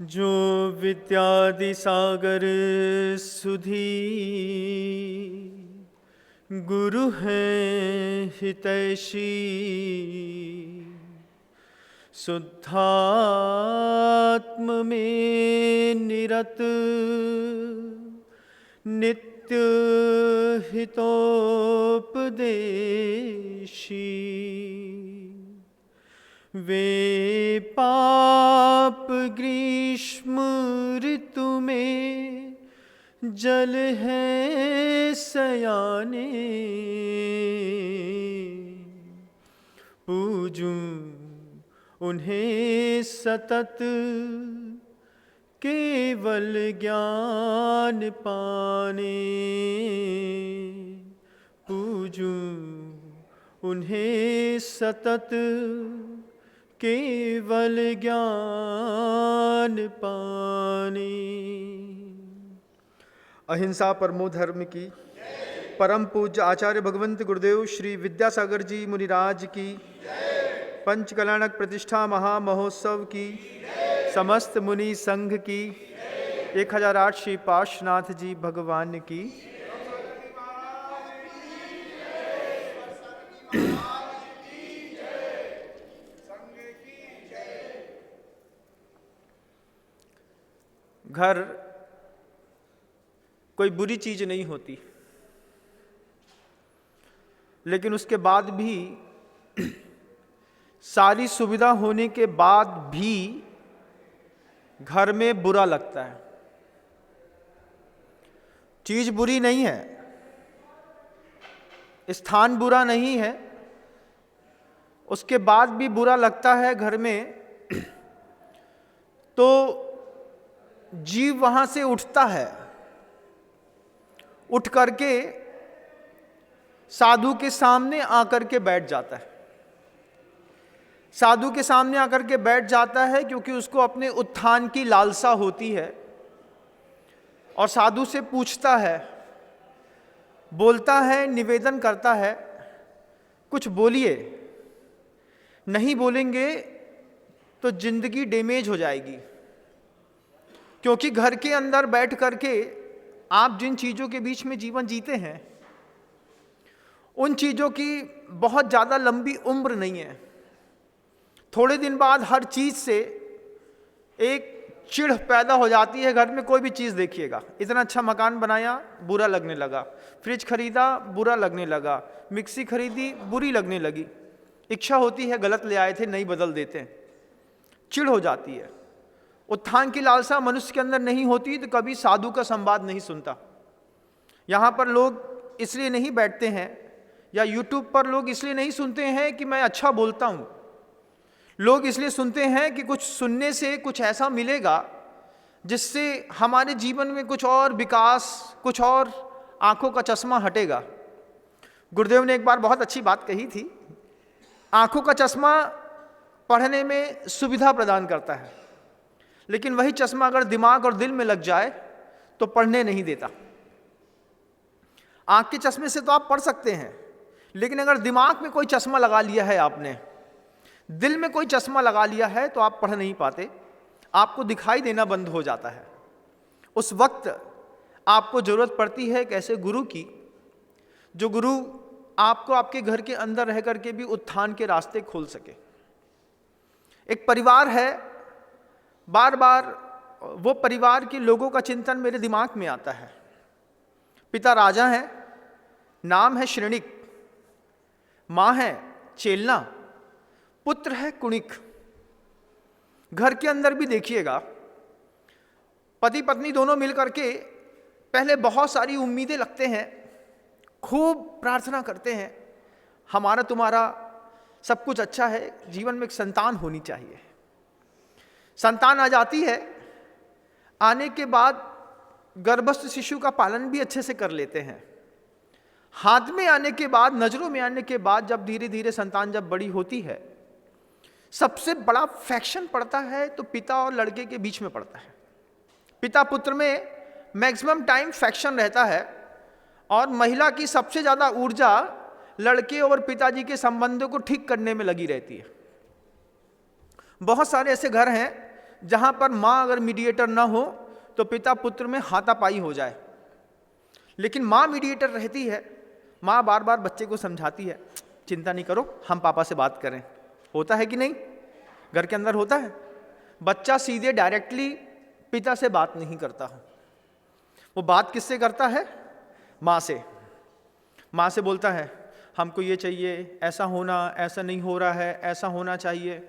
जो विद्यादि सागर सुधी गुरु हैं हितैषी, शुद्धात्म में निरत नित्य हितोपदेशी। वे पाप ग्रीष्म ऋतु में जल है सयाने, पूजूं उन्हें सतत केवल ज्ञान पाने, पूजूं उन्हें सतत केवल ज्ञान पाने। अहिंसा परमो धर्म की परम पूज्य आचार्य भगवंत गुरुदेव श्री विद्यासागर जी मुनिराज की, पंच कल्याणक प्रतिष्ठा महामहोत्सव की, समस्त मुनि संघ की, 1008 श्री पार्श्वनाथ जी भगवान की। घर कोई बुरी चीज नहीं होती, लेकिन उसके बाद भी सारी सुविधा होने के बाद भी घर में बुरा लगता है। चीज बुरी नहीं है, स्थान बुरा नहीं है, उसके बाद भी बुरा लगता है घर में, तो जीव वहां से उठता है, उठ करके साधु के सामने आकर के बैठ जाता है। साधु के सामने आकर के बैठ जाता है क्योंकि उसको अपने उत्थान की लालसा होती है, और साधु से पूछता है, बोलता है, निवेदन करता है, कुछ बोलिए, नहीं बोलेंगे तो जिंदगी डैमेज हो जाएगी। क्योंकि घर के अंदर बैठ करके आप जिन चीज़ों के बीच में जीवन जीते हैं, उन चीज़ों की बहुत ज़्यादा लंबी उम्र नहीं है। थोड़े दिन बाद हर चीज़ से एक चिढ़ पैदा हो जाती है। घर में कोई भी चीज़ देखिएगा, इतना अच्छा मकान बनाया, बुरा लगने लगा, फ्रिज खरीदा, बुरा लगने लगा, मिक्सी खरीदी, बुरी लगने लगी। इच्छा होती है गलत ले आए थे, नहीं बदल देते हैं, चिढ़ हो जाती है। उत्थान की लालसा मनुष्य के अंदर नहीं होती तो कभी साधु का संवाद नहीं सुनता। यहाँ पर लोग इसलिए नहीं बैठते हैं, या यूट्यूब पर लोग इसलिए नहीं सुनते हैं कि मैं अच्छा बोलता हूँ। लोग इसलिए सुनते हैं कि कुछ सुनने से कुछ ऐसा मिलेगा जिससे हमारे जीवन में कुछ और विकास, कुछ और आंखों का चश्मा हटेगा। गुरुदेव ने एक बार बहुत अच्छी बात कही थी, आंखों का चश्मा पढ़ने में सुविधा प्रदान करता है, लेकिन वही चश्मा अगर दिमाग और दिल में लग जाए तो पढ़ने नहीं देता। आंख के चश्मे से तो आप पढ़ सकते हैं, लेकिन अगर दिमाग में कोई चश्मा लगा लिया है आपने, दिल में कोई चश्मा लगा लिया है, तो आप पढ़ नहीं पाते, आपको दिखाई देना बंद हो जाता है। उस वक्त आपको जरूरत पड़ती है एक ऐसे गुरु की, जो गुरु आपको आपके घर के अंदर रह करके भी उत्थान के रास्ते खोल सके। एक परिवार है, बार बार वो परिवार के लोगों का चिंतन मेरे दिमाग में आता है। पिता राजा हैं, नाम है श्रेणिक, माँ है चेलना, पुत्र है कुणिक। घर के अंदर भी देखिएगा, पति पत्नी दोनों मिलकर के पहले बहुत सारी उम्मीदें लगते हैं, खूब प्रार्थना करते हैं, हमारा तुम्हारा सब कुछ अच्छा है, जीवन में एक संतान होनी चाहिए। संतान आ जाती है, आने के बाद गर्भस्थ शिशु का पालन भी अच्छे से कर लेते हैं। हाथ में आने के बाद, नजरों में आने के बाद, जब धीरे धीरे संतान जब बड़ी होती है, सबसे बड़ा फैक्शन पड़ता है तो पिता और लड़के के बीच में पड़ता है। पिता पुत्र में मैक्सिमम टाइम फैक्शन रहता है, और महिला की सबसे ज़्यादा ऊर्जा लड़के और पिताजी के संबंधों को ठीक करने में लगी रहती है। बहुत सारे ऐसे घर हैं जहां पर माँ अगर मीडिएटर ना हो तो पिता पुत्र में हाथापाई हो जाए, लेकिन माँ मीडिएटर रहती है। माँ बार बार बच्चे को समझाती है, चिंता नहीं करो, हम पापा से बात करें। होता है कि नहीं? घर के अंदर होता है। बच्चा सीधे डायरेक्टली पिता से बात नहीं करता है, वो बात किससे करता है? माँ से। माँ से बोलता है हमको ये चाहिए, ऐसा होना, ऐसा नहीं हो रहा है, ऐसा होना चाहिए।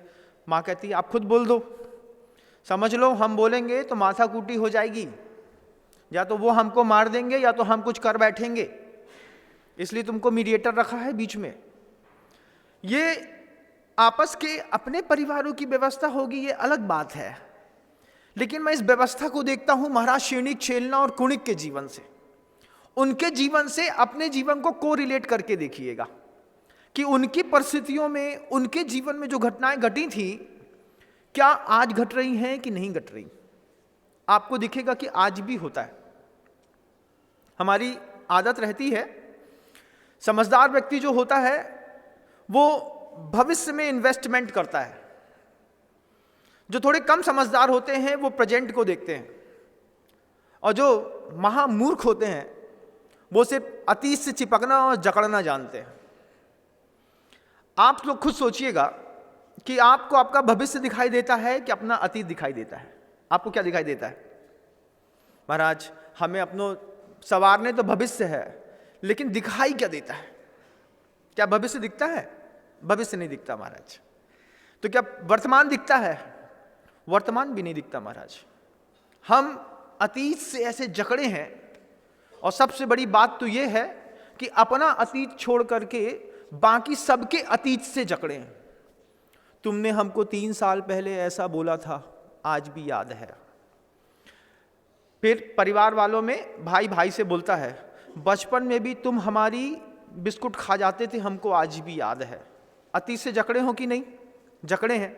माँ कहती है आप खुद बोल दो, समझ लो हम बोलेंगे तो माथा कूटी हो जाएगी, या तो वो हमको मार देंगे या तो हम कुछ कर बैठेंगे, इसलिए तुमको मीडिएटर रखा है बीच में। ये आपस के अपने परिवारों की व्यवस्था होगी, ये अलग बात है, लेकिन मैं इस व्यवस्था को देखता हूं महाराज शेणिक, छेलना और कुणिक के जीवन से। उनके जीवन से अपने जीवन को कोरिलेट करके देखिएगा कि उनकी परिस्थितियों में, उनके जीवन में जो घटनाएं घटी थी, क्या आज घट रही हैं कि नहीं घट रही। आपको दिखेगा कि आज भी होता है। हमारी आदत रहती है, समझदार व्यक्ति जो होता है वो भविष्य में इन्वेस्टमेंट करता है। जो थोड़े कम समझदार होते हैं वो प्रेजेंट को देखते हैं, और जो महामूर्ख होते हैं वो सिर्फ अतीत से चिपकना और जकड़ना जानते हैं। आप लोग खुद सोचिएगा कि आपको आपका भविष्य दिखाई देता है कि अपना अतीत दिखाई देता है? आपको क्या दिखाई देता है? महाराज हमें अपनो सवारने तो भविष्य है, लेकिन दिखाई क्या देता है? क्या भविष्य दिखता है? भविष्य नहीं दिखता महाराज। तो क्या वर्तमान दिखता है? वर्तमान भी नहीं दिखता महाराज। हम अतीत से ऐसे जकड़े हैं, और सबसे बड़ी बात तो यह है कि अपना अतीत छोड़ करके बाकी सबके अतीत से जकड़े हैं। तुमने हमको 3 साल पहले ऐसा बोला था, आज भी याद है। फिर परिवार वालों में भाई भाई से बोलता है, बचपन में भी तुम हमारी बिस्कुट खा जाते थे, हमको आज भी याद है। अतीत से जकड़े हो कि नहीं? जकड़े हैं।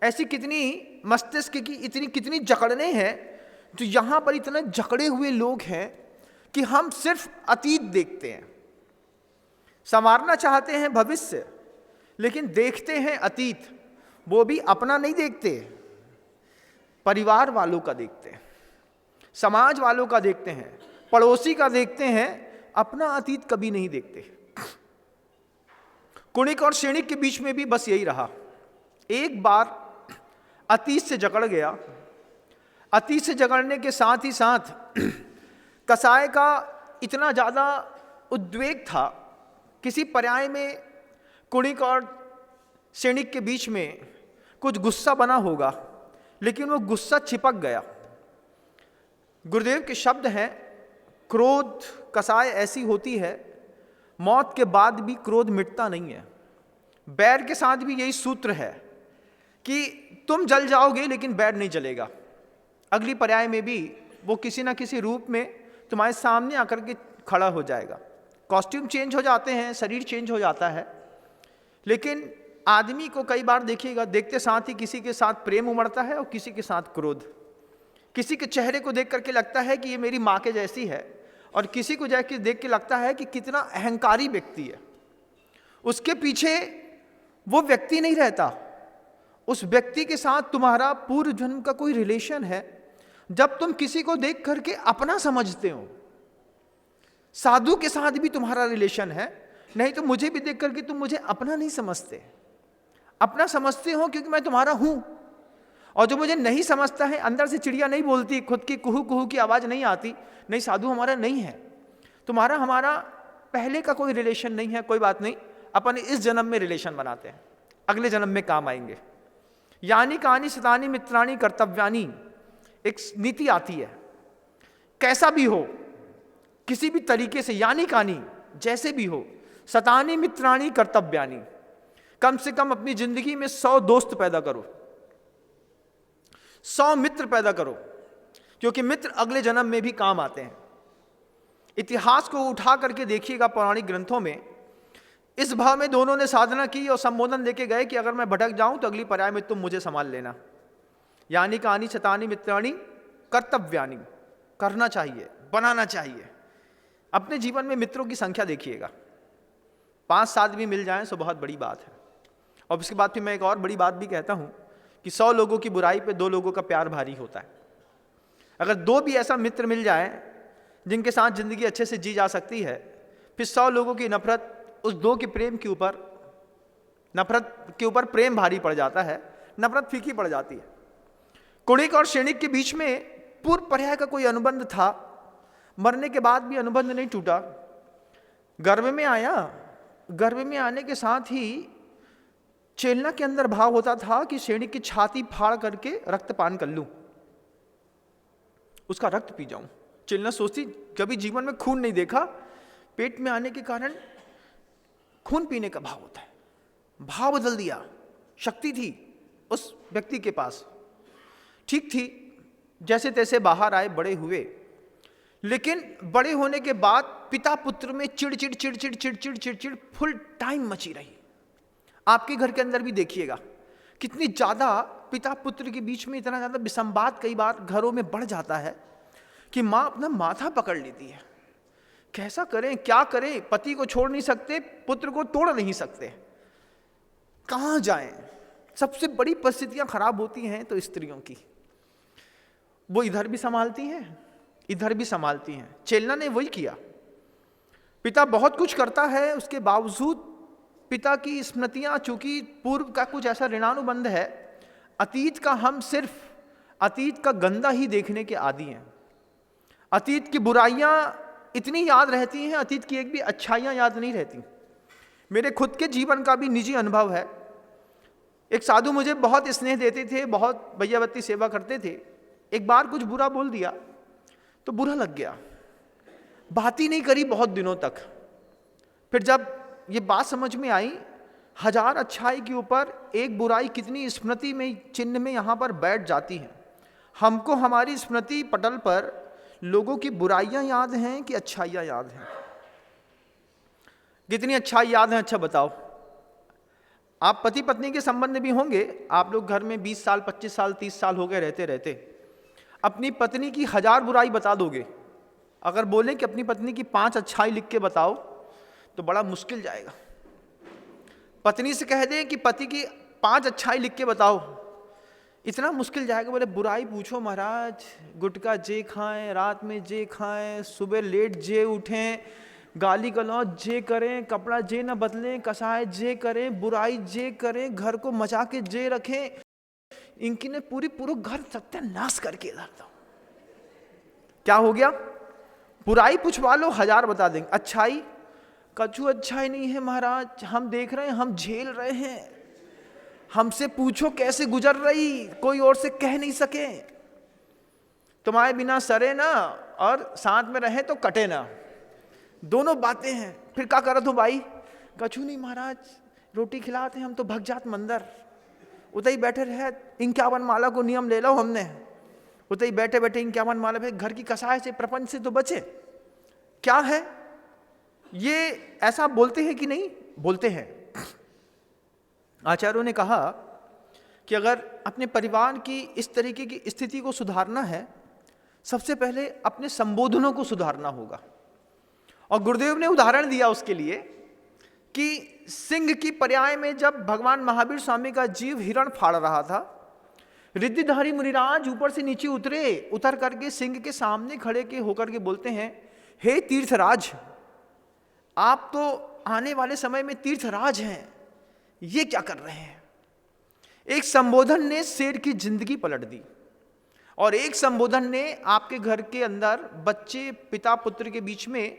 ऐसी कितनी मस्तिष्क की इतनी कितनी जकड़ने हैं, जो यहाँ पर इतने जकड़े हुए लोग हैं कि हम सिर्फ अतीत देखते हैं। संवारना चाहते हैं भविष्य, लेकिन देखते हैं अतीत। वो भी अपना नहीं देखते, परिवार वालों का देखते हैं, समाज वालों का देखते हैं, पड़ोसी का देखते हैं, अपना अतीत कभी नहीं देखते। कुणिक और शेणिक के बीच में भी बस यही रहा। एक बार अतीत से जकड़ गया। अतीत से जकड़ने के साथ ही साथ कसाय का इतना ज़्यादा उद्वेग था, किसी पर्याय में कुणिक और शेणिक के बीच में कुछ गुस्सा बना होगा, लेकिन वो गुस्सा चिपक गया। गुरुदेव के शब्द हैं, क्रोध कसाय ऐसी होती है, मौत के बाद भी क्रोध मिटता नहीं है। बैर के साथ भी यही सूत्र है कि तुम जल जाओगे लेकिन बैर नहीं जलेगा। अगली पर्याय में भी वो किसी ना किसी रूप में तुम्हारे सामने आकर के खड़ा हो जाएगा। कॉस्ट्यूम चेंज हो जाते हैं, शरीर चेंज हो जाता है, लेकिन आदमी को कई बार देखिएगा, देखते साथ ही किसी के साथ प्रेम उमड़ता है और किसी के साथ क्रोध। किसी के चेहरे को देख करके लगता है कि ये मेरी माँ के जैसी है, और किसी को जाके देख के लगता है कि कितना अहंकारी व्यक्ति है। उसके पीछे वो व्यक्ति नहीं रहता, उस व्यक्ति के साथ तुम्हारा पूर्व जन्म का कोई रिलेशन है। जब तुम किसी को देख करके अपना समझते हो, साधु के साथ भी तुम्हारा रिलेशन है, नहीं तो मुझे भी देख करके तुम मुझे अपना नहीं समझते। अपना समझते हो क्योंकि मैं तुम्हारा हूं, और जो मुझे नहीं समझता है, अंदर से चिड़िया नहीं बोलती, खुद की कुहू कुहू की आवाज नहीं आती, नहीं साधु हमारा नहीं है। तुम्हारा हमारा पहले का कोई रिलेशन नहीं है, कोई बात नहीं, अपन इस जन्म में रिलेशन बनाते हैं, अगले जन्म में काम आएंगे। यानी कहानी शतानी मित्राणी कर्तव्यानी, एक नीति आती है, कैसा भी हो, किसी भी तरीके से, यानी कहानी जैसे भी हो, शतानी मित्राणी कर्तव्यानी, कम से कम अपनी जिंदगी में 100 दोस्त पैदा करो, 100 मित्र पैदा करो, क्योंकि मित्र अगले जन्म में भी काम आते हैं। इतिहास को उठा करके देखिएगा, पौराणिक ग्रंथों में इस भाव में दोनों ने साधना की और संबोधन लेके गए कि अगर मैं भटक जाऊं तो अगली पर्याय में तुम मुझे संभाल लेना। यानी कहानी शतानी मित्राणी कर्तव्यानी, करना चाहिए, बनाना चाहिए। अपने जीवन में मित्रों की संख्या देखिएगा, 5-7 भी मिल जाएं तो बहुत बड़ी बात है। और उसके बाद फिर मैं एक और बड़ी बात भी कहता हूं कि 100 लोगों की बुराई पे 2 लोगों का प्यार भारी होता है। अगर 2 भी ऐसा मित्र मिल जाए जिनके साथ जिंदगी अच्छे से जी जा सकती है, फिर 100 लोगों की नफरत उस 2 के प्रेम के ऊपर, नफरत के ऊपर प्रेम भारी पड़ जाता है, नफरत फीकी पड़ जाती है। कुणिक और क्षणिक के बीच में पूर्व पर्याय का कोई अनुबंध था, मरने के बाद भी अनुबंध नहीं टूटा। गर्भ में आया, गर्भ में आने के साथ ही चेलना के अंदर भाव होता था कि क्षणिक की छाती फाड़ करके रक्तपान कर लूं, उसका रक्त पी जाऊं। चेलना सोचती, कभी जीवन में खून नहीं देखा, पेट में आने के कारण खून पीने का भाव होता है। भाव बदल दिया, शक्ति थी उस व्यक्ति के पास, ठीक थी, जैसे तैसे बाहर आए, बड़े हुए। लेकिन बड़े होने के बाद पिता पुत्र में चिड़चिड़ चिड़चिड़ चिड़चिड़ चिड़चिड़ फुल टाइम मची रही। आपके घर के अंदर भी देखिएगा कितनी ज्यादा पिता पुत्र के बीच में इतना ज्यादा विसंवाद कई बार घरों में बढ़ जाता है कि माँ अपना माथा पकड़ लेती है। कैसा करें, क्या करें, पति को छोड़ नहीं सकते, पुत्र को तोड़ नहीं सकते, कहां जाएं। सबसे बड़ी परिस्थितियां खराब होती हैं तो स्त्रियों की, वो इधर भी संभालती हैं, इधर भी संभालती हैं। चेलना ने वही किया। पिता बहुत कुछ करता है, उसके बावजूद पिता की स्मृतियां, चूंकि पूर्व का कुछ ऐसा ऋणानुबंध है, अतीत का हम सिर्फ अतीत का गंदा ही देखने के आदी हैं। अतीत की बुराइयां इतनी याद रहती हैं, अतीत की एक भी अच्छाइयां याद नहीं रहती। मेरे खुद के जीवन का भी निजी अनुभव है। एक साधु मुझे बहुत स्नेह देते थे, बहुत भैयावती सेवा करते थे। एक बार कुछ बुरा बोल दिया तो बुरा लग गया, बात ही नहीं करी बहुत दिनों तक। फिर जब ये बात समझ में आई, 1000 अच्छाई के ऊपर एक बुराई कितनी स्मृति में, चिन्ह में यहां पर बैठ जाती है। हमको हमारी स्मृति पटल पर लोगों की बुराइयां याद हैं कि अच्छाइयां याद हैं? कितनी अच्छाई याद है? अच्छा बताओ। आप पति पत्नी के संबंध भी होंगे, आप लोग घर में 20 साल 25 साल 30 साल हो गए रहते रहते, अपनी पत्नी की 1000 बुराई बता दोगे। अगर बोले कि अपनी पत्नी की 5 अच्छाई लिख के बताओ तो बड़ा मुश्किल जाएगा। पत्नी से कह दें कि पति की 5 अच्छाई लिख के बताओ, इतना मुश्किल जाएगा। बोले बुराई पूछो महाराज, गुटखा जे खाएं, रात में जे खाएं, सुबह लेट जे उठें, गाली गलौज जे करें, कपड़ा जे न बदलें, कसाय जे करें, बुराई जे करें, घर को मचा के जे रखें। इनकी ने पूरा घर सत्यानाश करके इधर दो। क्या हो गया? बुराई पूछवा लो, 1000 बता देंगे। अच्छाई, कछु अच्छाई नहीं है महाराज, हम देख रहे हैं, हम झेल रहे हैं, हमसे पूछो कैसे गुजर रही, कोई और से कह नहीं सके। तुम्हारे बिना सरे ना और साथ में रहे तो कटे ना, दोनों बातें हैं। फिर क्या करत हो भाई? कछु नहीं महाराज, रोटी खिलाते हैं हम तो भग जात मंदिर, उतई बैठे रहे 51 माला को नियम ले लो हमने, उतई बैठे बैठे 51 माला पे घर की कसाय से, प्रपंच से तो बचे। क्या है ये? ऐसा बोलते हैं कि नहीं? बोलते हैं। आचार्यों ने कहा कि अगर अपने परिवार की इस तरीके की स्थिति को सुधारना है, सबसे पहले अपने संबोधनों को सुधारना होगा। और गुरुदेव ने उदाहरण दिया उसके लिए कि सिंह की पर्याय में जब भगवान महावीर स्वामी का जीव हिरण फाड़ रहा था, रिद्धिधारी मुनिराज ऊपर से नीचे उतरे, उतर करके सिंह के सामने खड़े के होकर के बोलते हैं, हे तीर्थराज, आप तो आने वाले समय में तीर्थराज हैं, ये क्या कर रहे हैं? एक संबोधन ने शेर की जिंदगी पलट दी और एक संबोधन ने आपके घर के अंदर बच्चे पिता पुत्र के बीच में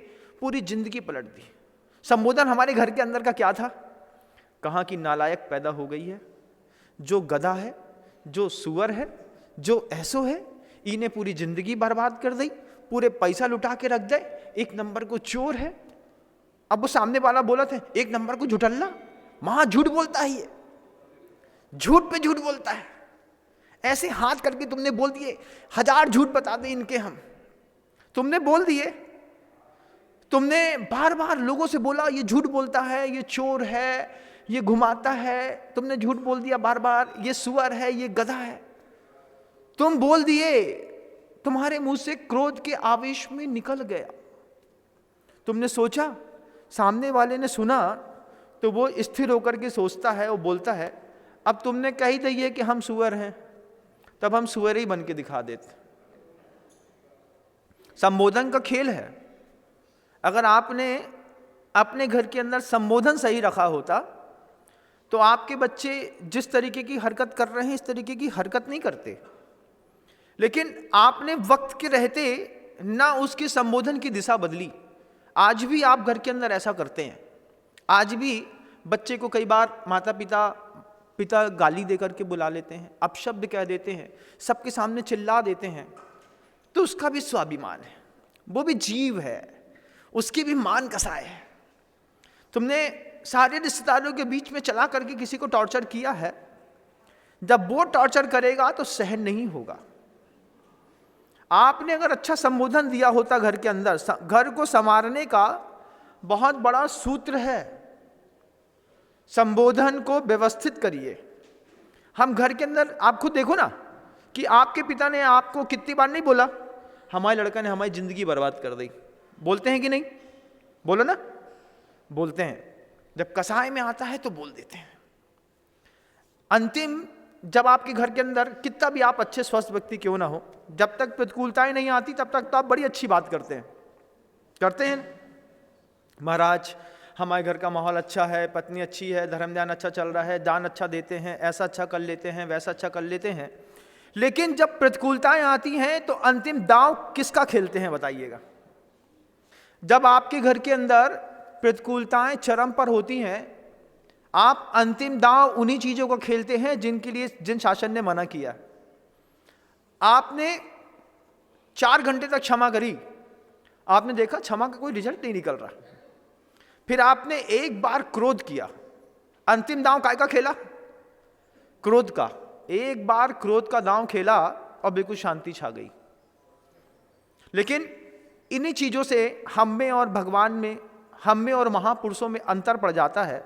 पूरी जिंदगी पलट दी। संबोधन हमारे घर के अंदर का क्या था? कहाँ की नालायक पैदा हो गई है, जो गधा है, जो सुअर है, जो ऐसो है, इन्हें पूरी जिंदगी बर्बाद कर दी, पूरे पैसा लुटा के रख दे, एक नंबर को चोर है। अब वो सामने वाला बोला था एक नंबर को झुठल्ला, महा झूठ बोलता है, ये झूठ पे झूठ बोलता है। ऐसे हाथ करके तुमने बोल दिए, 1000 झूठ बता दे इनके हम, तुमने बोल दिए। तुमने बार बार लोगों से बोला ये झूठ बोलता है, ये चोर है, ये घुमाता है, तुमने झूठ बोल दिया बार बार, ये सुअर है, ये गधा है, तुम बोल दिए। तुम्हारे मुंह से क्रोध के आवेश में निकल गया। तुमने सोचा, सामने वाले ने सुना, तो वो स्थिर होकर के सोचता है, वो बोलता है, अब तुमने कही दिए कि हम सुअर हैं, तब हम सुअर ही बन के दिखा देते। संबोधन का खेल है। अगर आपने अपने घर के अंदर संबोधन सही रखा होता तो आपके बच्चे जिस तरीके की हरकत कर रहे हैं इस तरीके की हरकत नहीं करते। लेकिन आपने वक्त के रहते ना उसके संबोधन की दिशा बदली। आज भी आप घर के अंदर ऐसा करते हैं। आज भी बच्चे को कई बार माता पिता गाली देकर के बुला लेते हैं, अपशब्द कह देते हैं, सबके सामने चिल्ला देते हैं। तो उसका भी स्वाभिमान है, वो भी जीव है, उसकी भी मान कसाय है। तुमने सारे रिश्तेदारों के बीच में चला करके किसी को टॉर्चर किया है, जब वो टॉर्चर करेगा तो सहन नहीं होगा। आपने अगर अच्छा संबोधन दिया होता घर के अंदर, घर को संवारने का बहुत बड़ा सूत्र है, संबोधन को व्यवस्थित करिए। हम घर के अंदर, आप खुद देखो ना कि आपके पिता ने आपको कितनी बार नहीं बोला, हमारे लड़का ने हमारी जिंदगी बर्बाद कर दी। बोलते हैं कि नहीं? बोलो ना, बोलते हैं। जब कसाय में आता है तो बोल देते हैं। अंतिम, जब आपके घर के अंदर कितना भी आप अच्छे स्वस्थ व्यक्ति क्यों ना हो, जब तक प्रतिकूलताएं नहीं आती तब तक तो आप बड़ी अच्छी बात करते हैं। महाराज हमारे घर का माहौल अच्छा है, पत्नी अच्छी है, धर्म ध्यान अच्छा चल रहा है, दान अच्छा देते हैं, ऐसा अच्छा कर लेते हैं, वैसा अच्छा कर लेते हैं। लेकिन जब प्रतिकूलताएं आती हैं तो अंतिम दांव किसका खेलते हैं बताइएगा? जब आपके घर के अंदर प्रतिकूलताएं चरम पर होती हैं, आप अंतिम दांव उन्हीं चीजों को खेलते हैं जिन शासन ने मना किया। आपने 4 घंटे तक क्षमा करी, आपने देखा क्षमा का कोई रिजल्ट नहीं निकल रहा। फिर आपने एक बार क्रोध किया, अंतिम दांव काय का खेला? क्रोध का। एक बार क्रोध का दांव खेला और बिल्कुल शांति छा गई। लेकिन इन्हीं चीजों से हम में और भगवान में, हम में और महापुरुषों में अंतर पड़ जाता है।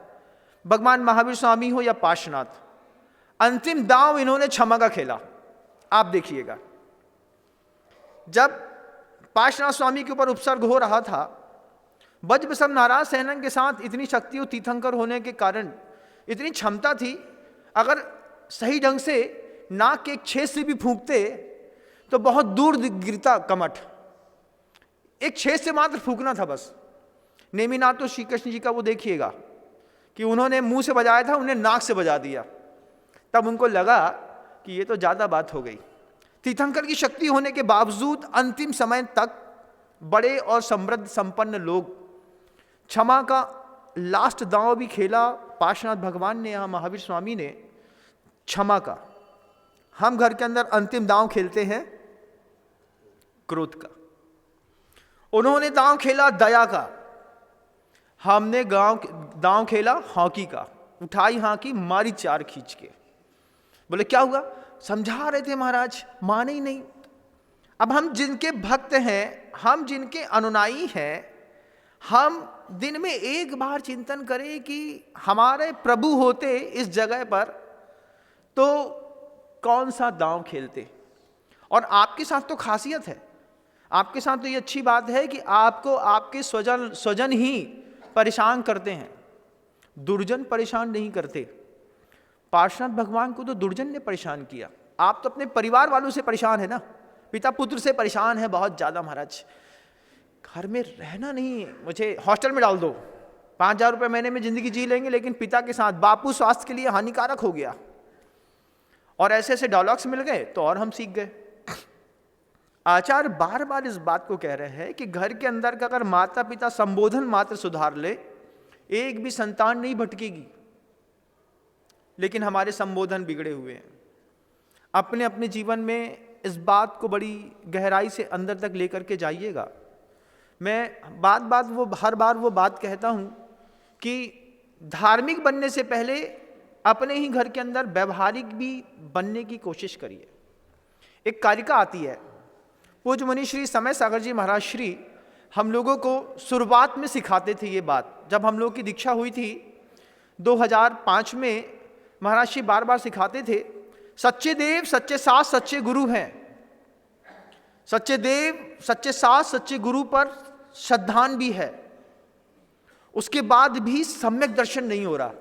भगवान महावीर स्वामी हो या पार्श्वनाथ, अंतिम दांव इन्होंने क्षमा का खेला। आप देखिएगा, जब पार्श्वनाथ स्वामी के ऊपर उपसर्ग हो रहा था, वज्रवसम नाराज सेनन के साथ इतनी शक्ति और तीर्थंकर होने के कारण इतनी क्षमता थी, अगर सही ढंग से नाक के एक छेद से भी फूंकते तो बहुत दूर गिरता कमठ। एक छेद से मात्र फूंकना था बस। नेमिनाथ तो श्री कृष्ण जी का वो देखिएगा कि उन्होंने मुंह से बजाया था, उन्हें नाक से बजा दिया। तब उनको लगा कि ये तो ज़्यादा बात हो गई। तीर्थंकर की शक्ति होने के बावजूद अंतिम समय तक बड़े और समृद्ध संपन्न लोग क्षमा का लास्ट दांव भी खेला। पार्श्वनाथ भगवान ने, यहाँ महावीर स्वामी ने क्षमा का। हम घर के अंदर अंतिम दांव खेलते हैं क्रोध का, उन्होंने दांव खेला दया का, हमने दांव खेला हॉकी का। उठाई हाँकी, मारी 4 खींच के। बोले क्या हुआ? समझा रहे थे महाराज, माने ही नहीं। अब हम जिनके भक्त हैं, हम जिनके अनुयायी हैं, हम दिन में एक बार चिंतन करें कि हमारे प्रभु होते इस जगह पर तो कौन सा दांव खेलते। और आपके साथ तो खासियत है, आपके साथ तो ये अच्छी बात है कि आपको आपके स्वजन ही परेशान करते हैं, दुर्जन परेशान नहीं करते। पार्श्वनाथ भगवान को तो दुर्जन ने परेशान किया। आप तो अपने परिवार वालों से परेशान है ना, पिता पुत्र से परेशान है बहुत ज़्यादा। महाराज घर में रहना नहीं, मुझे हॉस्टल में डाल दो, 5,000 रुपये महीने में ज़िंदगी जी लेंगे, लेकिन पिता के साथ बापू स्वास्थ्य के लिए हानिकारक हो गया। और ऐसे ऐसे डायलॉग्स मिल गए तो और हम सीख गए। आचार्य बार बार इस बात को कह रहे हैं कि घर के अंदर का अगर माता पिता संबोधन मात्र सुधार ले, एक भी संतान नहीं भटकेगी। लेकिन हमारे संबोधन बिगड़े हुए हैं। अपने अपने जीवन में इस बात को बड़ी गहराई से अंदर तक लेकर के जाइएगा। मैं हर बार वो बात कहता हूं कि धार्मिक बनने से पहले अपने ही घर के अंदर व्यवहारिक भी बनने की कोशिश करिए। एक कारिका आती है, पूज्य मुनि श्री समय सागर जी महाराज श्री हम लोगों को शुरुआत में सिखाते थे ये बात। जब हम लोग की दीक्षा हुई थी 2005 में, महाराज श्री बार बार सिखाते थे, सच्चे देव सच्चे शास्त्र सच्चे गुरु हैं। सच्चे देव सच्चे शास्त्र सच्चे गुरु पर श्रद्धान भी है, उसके बाद भी सम्यक दर्शन नहीं हो रहा।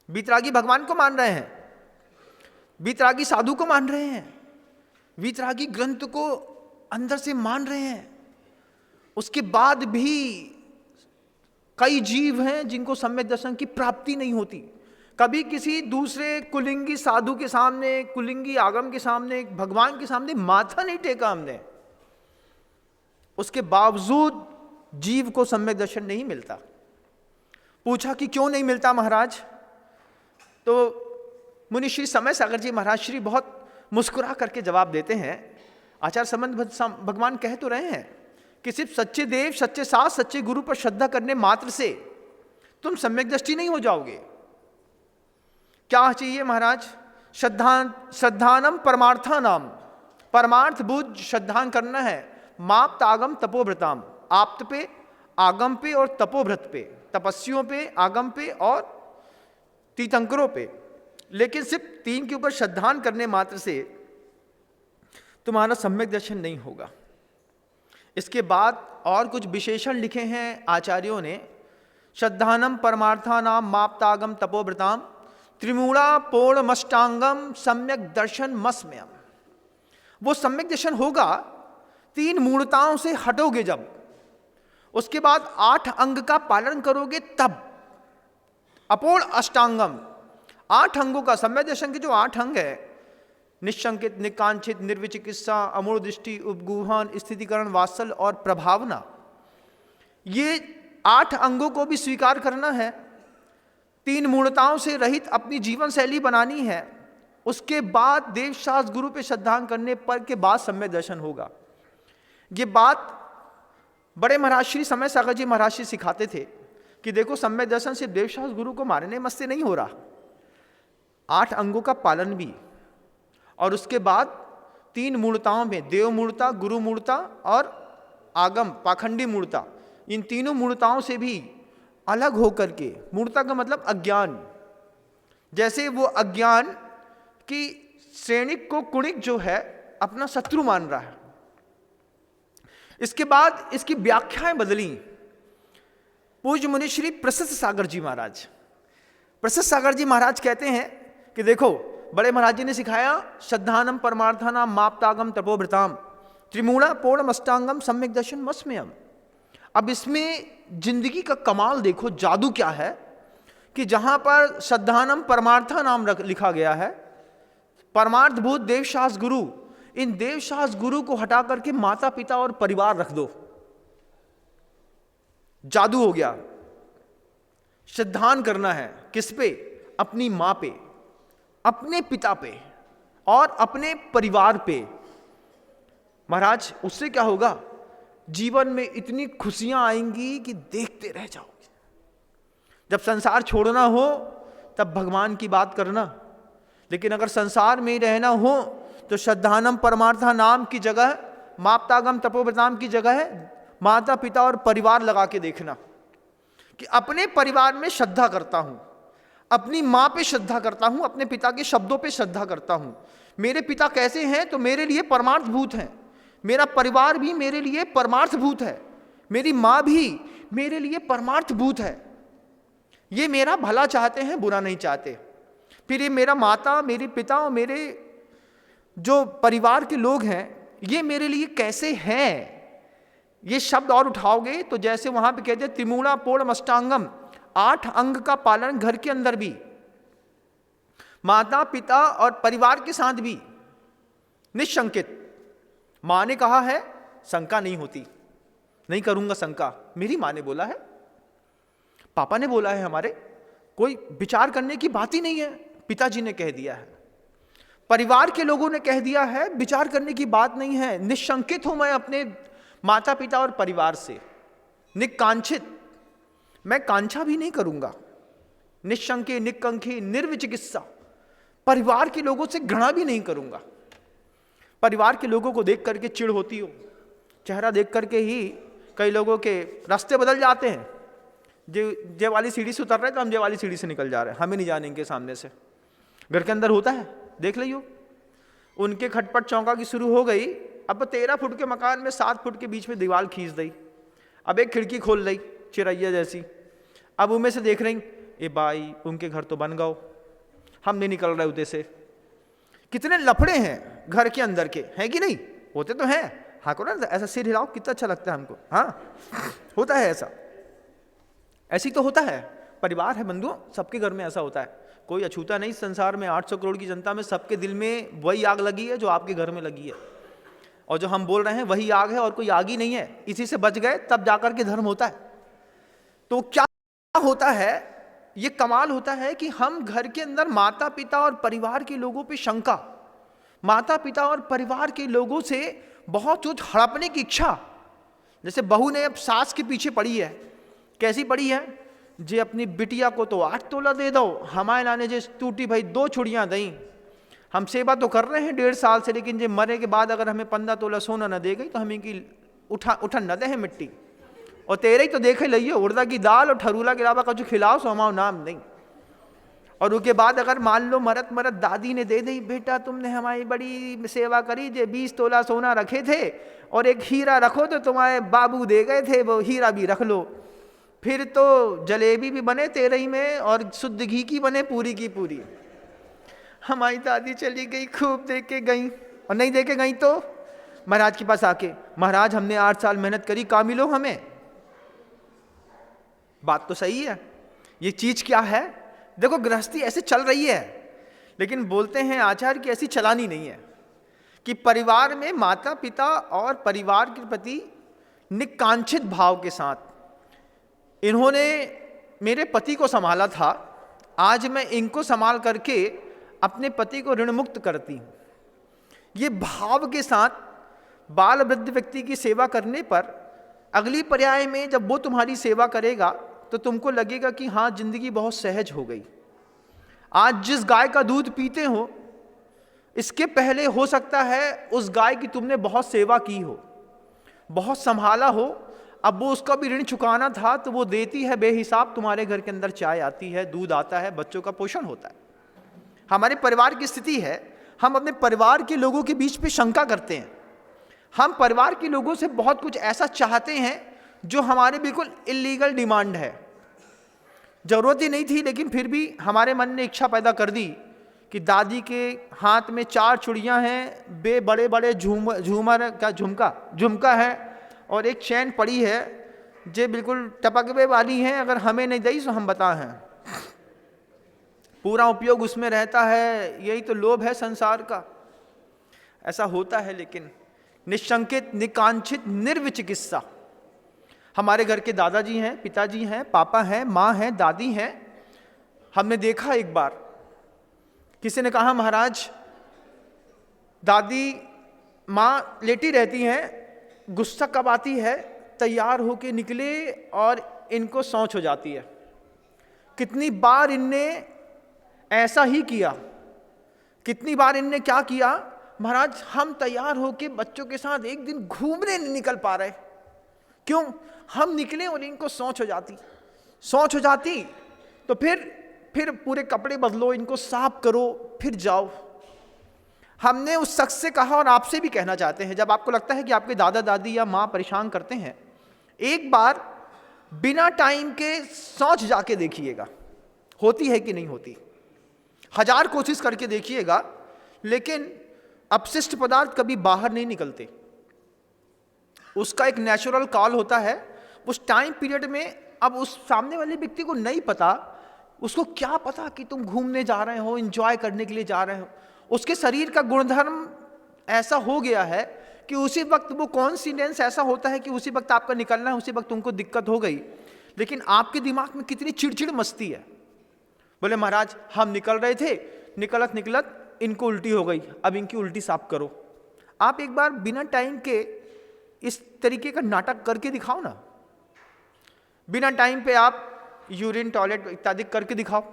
वीतरागी भगवान को मान रहे हैं, वीतरागी साधु को मान रहे हैं, वीतरागी ग्रंथ को अंदर से मान रहे हैं। उसके बाद भी कई जीव हैं जिनको सम्यक दर्शन की प्राप्ति नहीं होती। कभी किसी दूसरे कुलिंगी साधु के सामने, कुलिंगी आगम के सामने, भगवान के सामने माथा नहीं टेका हमने, उसके बावजूद जीव को सम्यक दर्शन नहीं मिलता। पूछा कि क्यों नहीं मिलता महाराज? तो मुनि श्री समय सागर जी महाराज श्री बहुत मुस्कुरा करके जवाब देते हैं, आचार्य संबंध भगवान कह तो रहे हैं कि सिर्फ सच्चे देव, सच्चे शास्त्र, सच्चे गुरु पर श्रद्धा करने मात्र से तुम सम्यक दृष्टि नहीं हो जाओगे। क्या चाहिए महाराज? श्रद्धानम परमार्थानाम, परमार्थ बुद्ध श्रद्धान करना है। माप तागम तपोव्रताम, आप्त पे, आगम पे और तपोव्रत पे, तपस्वियों पे, आगम पे और तीर्थंकरों पे। लेकिन सिर्फ तीन के ऊपर श्रद्धान करने मात्र से तुम्हारा सम्यक दर्शन नहीं होगा। इसके बाद और कुछ विशेषण लिखे हैं आचार्यों ने। श्रद्धानम परमार्थानाम माप्तागम तपोव्रताम त्रिमूला पूर्णमष्टांगम सम्यक दर्शन मस्म्यम। वो सम्यक दर्शन होगा तीन मूर्ताओं से हटोगे जब, उसके बाद 8 अंग का पालन करोगे तब। अपूर्ण अष्टांगम, 8 अंगों का सम्यक दर्शन के जो 8 अंग है, निशंकित, निकांक्षित, निर्विचिकित्सा, अमूढ़ दृष्टि, उपगूहन, स्थितिकरण, वात्सल और प्रभावना, ये 8 अंगों को भी स्वीकार करना है। 3 मूर्ताओं से रहित अपनी जीवन शैली बनानी है। उसके बाद देवशास्त्र गुरु पे श्रद्धान करने पर के बाद सम्यक दर्शन होगा। ये बात बड़े महाराज श्री समय सागर जी महाराज श्री सिखाते थे कि देखो सम्यक दर्शन सिर्फ देवशास्त्र गुरु को मारने मत से नहीं हो रहा, 8 अंगों का पालन भी, और उसके बाद 3 मूर्ताओं में, देव मूर्ता, गुरु मूर्ता और आगम पाखंडी मूर्ता, इन तीनों मूर्ताओं से भी अलग होकर के, मूर्ता का मतलब अज्ञान, जैसे वो अज्ञान की श्रेणिक को कुणिक जो है अपना शत्रु मान रहा है। इसके बाद इसकी व्याख्याएं बदली। पूज्य मुनि श्री प्रशस्त सागर जी महाराज, प्रशस्त सागर जी महाराज कहते हैं कि देखो बड़े महाराज जी ने सिखाया श्रद्धानम परमार्थानाम माप्तागम तपोव्रताम त्रिमूला पूर्णमष्टांगम सम्यक दर्शन मस्म्यम। अब इसमें जिंदगी का कमाल देखो, जादू क्या है कि जहां पर श्रद्धानम परमार्थानाम लिखा गया है, परमार्थ भूत देवशास्त्र गुरु, इन देवशास्त्र गुरु को हटा करके माता पिता और परिवार रख दो, जादू हो गया। श्रद्धान करना है किस पे? अपनी मां पे, अपने पिता पे और अपने परिवार पे। महाराज उससे क्या होगा? जीवन में इतनी खुशियां आएंगी कि देखते रह जाओगे। जब संसार छोड़ना हो तब भगवान की बात करना, लेकिन अगर संसार में रहना हो तो श्रद्धानम परमार्था नाम की जगह, माप्तागम तपोव्रताम की जगह है माता पिता और परिवार लगा के देखना कि अपने परिवार में श्रद्धा करता हूं, अपनी मां पे श्रद्धा करता हूं, अपने पिता के शब्दों पे श्रद्धा करता हूं। मेरे पिता कैसे हैं तो मेरे लिए परमार्थ भूत हैं, मेरा परिवार भी मेरे लिए परमार्थ भूत है, मेरी मां भी मेरे लिए परमार्थ भूत है। ये मेरा भला चाहते हैं, बुरा नहीं चाहते। फिर ये मेरा माता, मेरे पिता और मेरे जो परिवार के लोग हैं ये मेरे लिए कैसे हैं। ये शब्द और उठाओगे तो जैसे वहां पे कहते हैं त्रिमूला पूर्णमष्टांगम, 8 अंग का पालन घर के अंदर भी, माता पिता और परिवार के साथ भी, निशंकित। मां ने कहा है शंका नहीं होती, नहीं करूंगा शंका, मेरी मां ने बोला है, पापा ने बोला है, हमारे कोई विचार करने की बात ही नहीं है, पिताजी ने कह दिया है, परिवार के लोगों ने कह दिया है, विचार करने की बात नहीं है। निशंकित हूं मैं अपने माता पिता और परिवार से, निकांक्षित, मैं कांक्षा भी नहीं करूंगा। निशंके, निकंखी, निर्विचिकित्सा, परिवार के लोगों से घृणा भी नहीं करूंगा। परिवार के लोगों को देख करके चिढ़ होती हो, चेहरा देख करके ही कई लोगों के रास्ते बदल जाते हैं। जे वाली सीढ़ी से उतर रहे तो हम जे वाली सीढ़ी से निकल जा रहे हैं, हमें नहीं जाने इनके सामने से। घर के अंदर होता है, देख लियो, उनके खटपट चौंका की शुरू हो गई। अब 13 फुट के मकान में 7 फुट के बीच में दीवार खींच दी, अब एक खिड़की खोल ली चिरैया जैसी, अब उनमें से देख रही ए बाई उनके घर तो बन गओ, हम नहीं निकल रहे उधर से। कितने लफड़े हैं घर के अंदर के, हैं कि नहीं? होते तो हैं। हाँ करो ना, ऐसा सिर हिलाओ, कितना अच्छा लगता है हमको। हाँ होता है ऐसा, ऐसी तो होता है। परिवार है बंधुओं, सबके घर में ऐसा होता है। कोई अछूता नहीं संसार में, 800 करोड़ की जनता में सबके दिल में वही आग लगी है जो आपके घर में लगी है, और जो हम बोल रहे हैं वही आग है और कोई आग ही नहीं है। इसी से बच गए तब जाकर के धर्म होता है। तो क्या होता है, ये कमाल होता है कि हम घर के अंदर माता पिता और परिवार के लोगों पे शंका, माता पिता और परिवार के लोगों से बहुत कुछ हड़पने की इच्छा। जैसे बहू ने अब सास के पीछे पड़ी है, कैसी पड़ी है, जे अपनी बिटिया को तो 8 तोला दे दो, हमारे नाने जे टूटी भाई 2 छुड़ियाँ दई, हम सेवा तो कर रहे हैं 1.5 साल से, लेकिन जे मरे के बाद अगर हमें 15 तोला सोना न दे गई तो हम इनकी उठन न दे हैं मिट्टी, और तेरे ही तो देखे लइए उड़दा की दाल और ठरूला के अलावा कुछ खिलाओ सो हमारा नाम नहीं। और उसके बाद अगर मान लो मरत मरत दादी ने दे दी, बेटा तुमने हमारी बड़ी सेवा करी, जे 20 तोला सोना रखे थे और एक हीरा रखो तो तुम्हारे बाबू दे गए थे, वो हीरा भी रख लो, फिर तो जलेबी भी बने तेरे ही में और शुद्ध घी की बने पूरी की पूरी। हमारी दादी चली गई, खूब दे के गई, और नहीं दे के गई तो महाराज के पास आके, महाराज हमने 8 साल मेहनत करी, का मिलो हमें। बात तो सही है, ये चीज क्या है? देखो गृहस्थी ऐसे चल रही है, लेकिन बोलते हैं आचार्य की ऐसी चलानी नहीं है कि परिवार में माता पिता और परिवार के प्रति निकांक्षित भाव के साथ इन्होंने मेरे पति को संभाला था, आज मैं इनको संभाल करके अपने पति को ऋण मुक्त करती हूँ। ये भाव के साथ बाल वृद्ध व्यक्ति की सेवा करने पर अगली पर्याय में जब वो तुम्हारी सेवा करेगा तो तुमको लगेगा कि हाँ जिंदगी बहुत सहज हो गई। आज जिस गाय का दूध पीते हो, इसके पहले हो सकता है उस गाय की तुमने बहुत सेवा की हो, बहुत संभाला हो, अब वो उसका भी ऋण चुकाना था तो वो देती है बेहिसाब, तुम्हारे घर के अंदर चाय आती है, दूध आता है, बच्चों का पोषण होता है। हमारे परिवार की स्थिति है, हम अपने परिवार के लोगों के बीच पे शंका करते हैं। हम परिवार के लोगों से बहुत कुछ ऐसा चाहते हैं जो हमारे बिल्कुल इलीगल डिमांड है, जरूरत ही नहीं थी, लेकिन फिर भी हमारे मन ने इच्छा पैदा कर दी कि दादी के हाथ में 4 चूड़ियां हैं, बे बड़े बड़े झूमर का झुमका है, और एक चैन पड़ी है जे बिल्कुल टपकवे वाली है, अगर हमें नहीं दी तो हम बता हैं। पूरा उपयोग उसमें रहता है, यही तो लोभ है संसार का। ऐसा होता है, लेकिन निशंकित निकांक्षित निर्विचिकित्सा। हमारे घर के दादाजी हैं, पिताजी हैं, पापा हैं, माँ हैं, दादी हैं। हमने देखा एक बार किसी ने कहा महाराज दादी माँ लेटी रहती हैं, गुस्सा कब आती है तैयार होके निकले और इनको सौंच हो जाती है। कितनी बार इनने ऐसा ही किया, कितनी बार इनने क्या किया, महाराज हम तैयार होके बच्चों के साथ एक दिन घूमने नहीं निकल पा रहे, क्यों? हम निकले और इनको सौंच हो जाती तो फिर पूरे कपड़े बदलो, इनको साफ करो, फिर जाओ। हमने उस शख्स से कहा और आपसे भी कहना चाहते हैं, जब आपको लगता है कि आपके दादा दादी या माँ परेशान करते हैं, एक बार बिना टाइम के सौंच जाके देखिएगा, होती है कि नहीं होती। 1000 कोशिश करके देखिएगा, लेकिन अपशिष्ट पदार्थ कभी बाहर नहीं निकलते। उसका एक नेचुरल कॉल होता है। उस टाइम पीरियड में अब उस सामने वाले व्यक्ति को नहीं पता, उसको क्या पता कि तुम घूमने जा रहे हो, एंजॉय करने के लिए जा रहे हो। उसके शरीर का गुणधर्म ऐसा हो गया है कि उसी वक्त वो कॉन्सिडेंस ऐसा होता है कि उसी वक्त आपका निकलना है, उसी वक्त तुमको दिक्कत हो गई, लेकिन आपके दिमाग में कितनी चिड़चिड़ मस्ती है। बोले महाराज हम निकल रहे थे, निकलत इनको उल्टी हो गई, अब इनकी उल्टी साफ करो। आप एक बार बिना टाइम के इस तरीके का नाटक करके दिखाओ ना, बिना टाइम पे आप यूरिन टॉयलेट इत्यादि करके दिखाओ,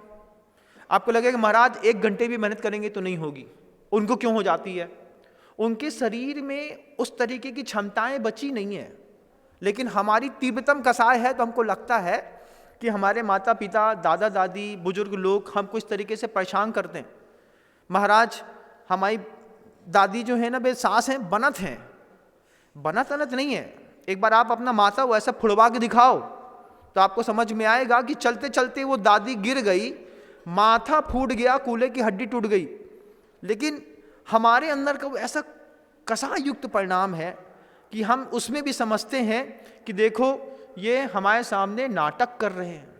आपको लगेगा महाराज 1 घंटे भी मेहनत करेंगे तो नहीं होगी। उनको क्यों हो जाती है? उनके शरीर में उस तरीके की क्षमताएं बची नहीं है, लेकिन हमारी तीव्रतम कसाय है, तो हमको लगता है कि हमारे माता पिता, दादा दादी, बुजुर्ग लोग हमको इस तरीके से परेशान करते हैं। महाराज हमारी दादी जो है ना, बे सास हैं, बनत हैं, बनत अनत नहीं है। एक बार आप अपना माथा वो ऐसा फुड़वा के दिखाओ, तो आपको समझ में आएगा कि चलते चलते वो दादी गिर गई, माथा फूट गया, कूल्हे की हड्डी टूट गई, लेकिन हमारे अंदर का वो ऐसा कसा युक्त परिणाम है कि हम उसमें भी समझते हैं कि देखो ये हमारे सामने नाटक कर रहे हैं।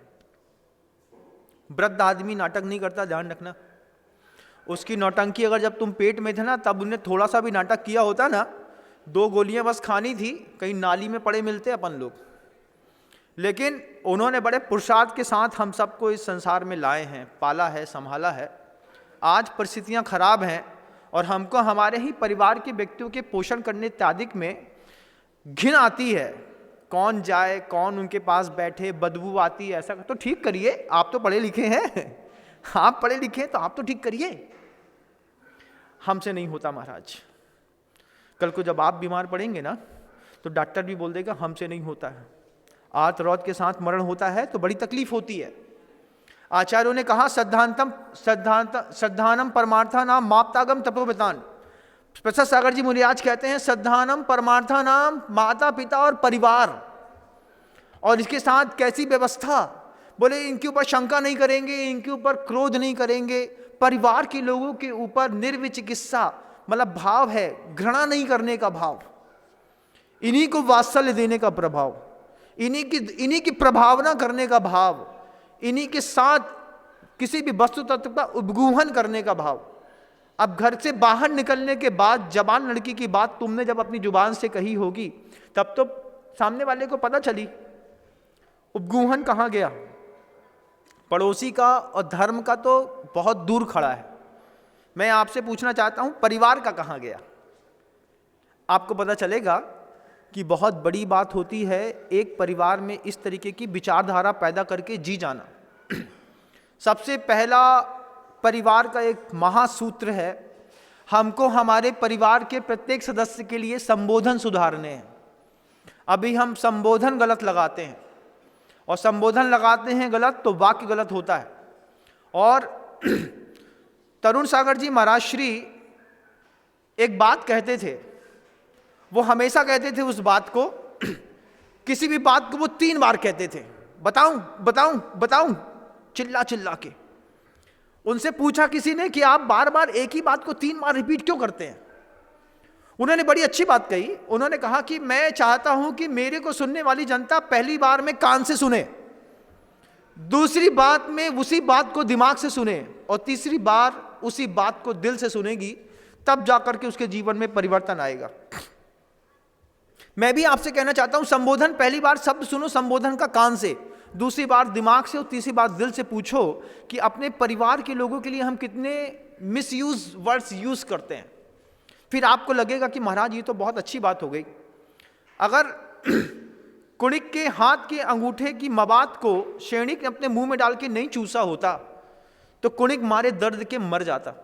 वृद्ध आदमी नाटक नहीं करता, ध्यान रखना। उसकी नौटंकी अगर जब तुम पेट में थे ना तब उन्हें थोड़ा सा भी नाटक किया होता ना, 2 गोलियां बस खानी थी, कहीं नाली में पड़े मिलते अपन लोग। लेकिन उन्होंने बड़े पुरुषार्थ के साथ हम सबको इस संसार में लाए हैं, पाला है, संभाला है। आज परिस्थितियां खराब हैं और हमको हमारे ही परिवार के व्यक्तियों के पोषण करने इत्यादि में घिन आती है। कौन जाए, कौन उनके पास बैठे, बदबू आती है। ऐसा तो ठीक करिए, आप तो पढ़े लिखे हैं, आप पढ़े लिखे हैं तो आप तो ठीक करिए। हमसे नहीं होता महाराज। कल को जब आप बीमार पड़ेंगे ना तो डॉक्टर भी बोल देगा हमसे नहीं होता है। आत रौत के साथ मरण होता है तो बड़ी तकलीफ होती है। आचार्यों ने कहा श्रद्धानम परमार्था नाम माप्तागम तपोवितान। प्रसाद सागर जी मुनिराज कहते हैं श्रद्धानम परमार्था नाम माता पिता और परिवार, और इसके साथ कैसी व्यवस्था, बोले इनके ऊपर शंका नहीं करेंगे, इनके ऊपर क्रोध नहीं करेंगे। परिवार के लोगों के ऊपर निर्विचिकित्सा मतलब भाव है, घृणा नहीं करने का भाव, इन्हीं को वात्सल्य देने का प्रभाव, इन्हीं की प्रभावना करने का भाव, इन्हीं के साथ किसी भी वस्तु तत्व का उपगूहन करने का भाव। अब घर से बाहर निकलने के बाद जवान लड़की की बात तुमने जब अपनी जुबान से कही होगी तब तो सामने वाले को पता चली उपगूहन कहाँ गया। पड़ोसी का और धर्म का तो बहुत दूर खड़ा है। मैं आपसे पूछना चाहता हूं परिवार का कहाँ गया। आपको पता चलेगा कि बहुत बड़ी बात होती है एक परिवार में इस तरीके की विचारधारा पैदा करके जी जाना। सबसे पहला परिवार का एक महासूत्र है, हमको हमारे परिवार के प्रत्येक सदस्य के लिए संबोधन सुधारने हैं। अभी हम संबोधन गलत लगाते हैं, और संबोधन लगाते हैं गलत तो वाक्य गलत होता है। और तरुण सागर जी महाराज श्री एक बात कहते थे, वो हमेशा कहते थे उस बात को, किसी भी बात को वो 3 बार कहते थे, बताऊं बताऊं बताऊं, चिल्ला चिल्ला के। उनसे पूछा किसी ने कि आप बार बार एक ही बात को 3 बार रिपीट क्यों करते हैं। उन्होंने बड़ी अच्छी बात कही। उन्होंने कहा कि मैं चाहता हूं कि मेरे को सुनने वाली जनता पहली बार में कान से सुने, दूसरी बात में उसी बात को दिमाग से सुने, और तीसरी बार उसी बात को दिल से सुनेगी, तब जाकर के उसके जीवन में परिवर्तन आएगा। मैं भी आपसे कहना चाहता हूं संबोधन पहली बार शब्द सुनो संबोधन का कान से, दूसरी बार दिमाग से और तीसरी बार दिल से पूछो कि अपने परिवार के लोगों के लिए हम कितने मिसयूज वर्ड्स यूज करते हैं। फिर आपको लगेगा कि महाराज ये तो बहुत अच्छी बात हो गई। अगर कुणिक के हाथ के अंगूठे की मवाद को शेणिक ने अपने मुंह में डाल के नहीं चूसा होता तो कुणिक मारे दर्द के मर जाता।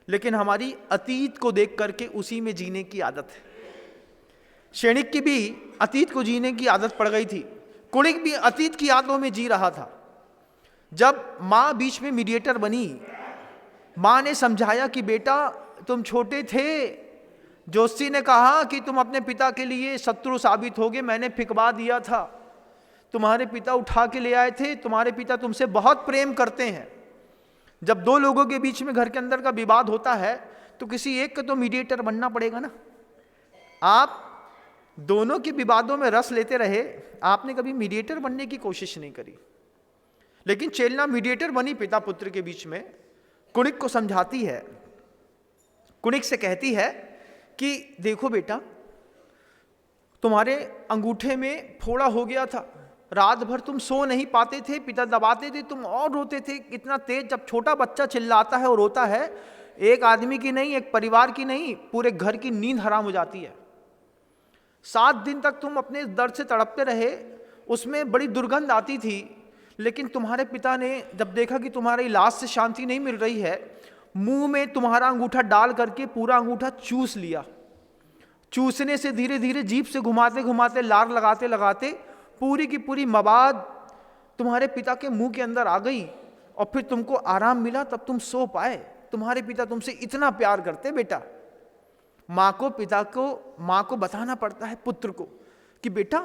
लेकिन हमारी अतीत को देख करके उसी में जीने की आदत है। शेणिक की भी अतीत को जीने की आदत पड़ गई थी, कुणिक भी अतीत की यादों में जी रहा था। जब माँ बीच में मीडिएटर बनी, माँ ने समझाया कि बेटा तुम छोटे थे, जोशी ने कहा कि तुम अपने पिता के लिए शत्रु साबित होगे, मैंने फिकवा दिया था, तुम्हारे पिता उठा के ले आए थे, तुम्हारे पिता तुमसे बहुत प्रेम करते हैं। जब 2 लोगों के बीच में घर के अंदर का विवाद होता है तो किसी एक को तो मीडिएटर बनना पड़ेगा ना। आप दोनों के विवादों में रस लेते रहे, आपने कभी मीडिएटर बनने की कोशिश नहीं करी। लेकिन चेलना मीडिएटर बनी पिता पुत्र के बीच में, कुणिक को समझाती है, कुणिक से कहती है कि देखो बेटा तुम्हारे अंगूठे में फोड़ा हो गया था, रात भर तुम सो नहीं पाते थे, पिता दबाते थे, तुम और रोते थे इतना तेज। जब छोटा बच्चा चिल्लाता है और रोता है, एक आदमी की नहीं, एक परिवार की नहीं, पूरे घर की नींद हराम हो जाती है। 7 दिन तक तुम अपने दर्द से तड़पते रहे, उसमें बड़ी दुर्गंध आती थी। लेकिन तुम्हारे पिता ने जब देखा कि तुम्हारे इलाज से शांति नहीं मिल रही है, मुंह में तुम्हारा अंगूठा डाल करके पूरा अंगूठा चूस लिया। चूसने से धीरे धीरे जीभ से घुमाते घुमाते, लार लगाते लगाते पूरी की पूरी मवाद तुम्हारे पिता के मुंह के अंदर आ गई, और फिर तुमको आराम मिला, तब तुम सो पाए। तुम्हारे पिता तुमसे इतना प्यार करते बेटा। माँ को बताना पड़ता है पुत्र को कि बेटा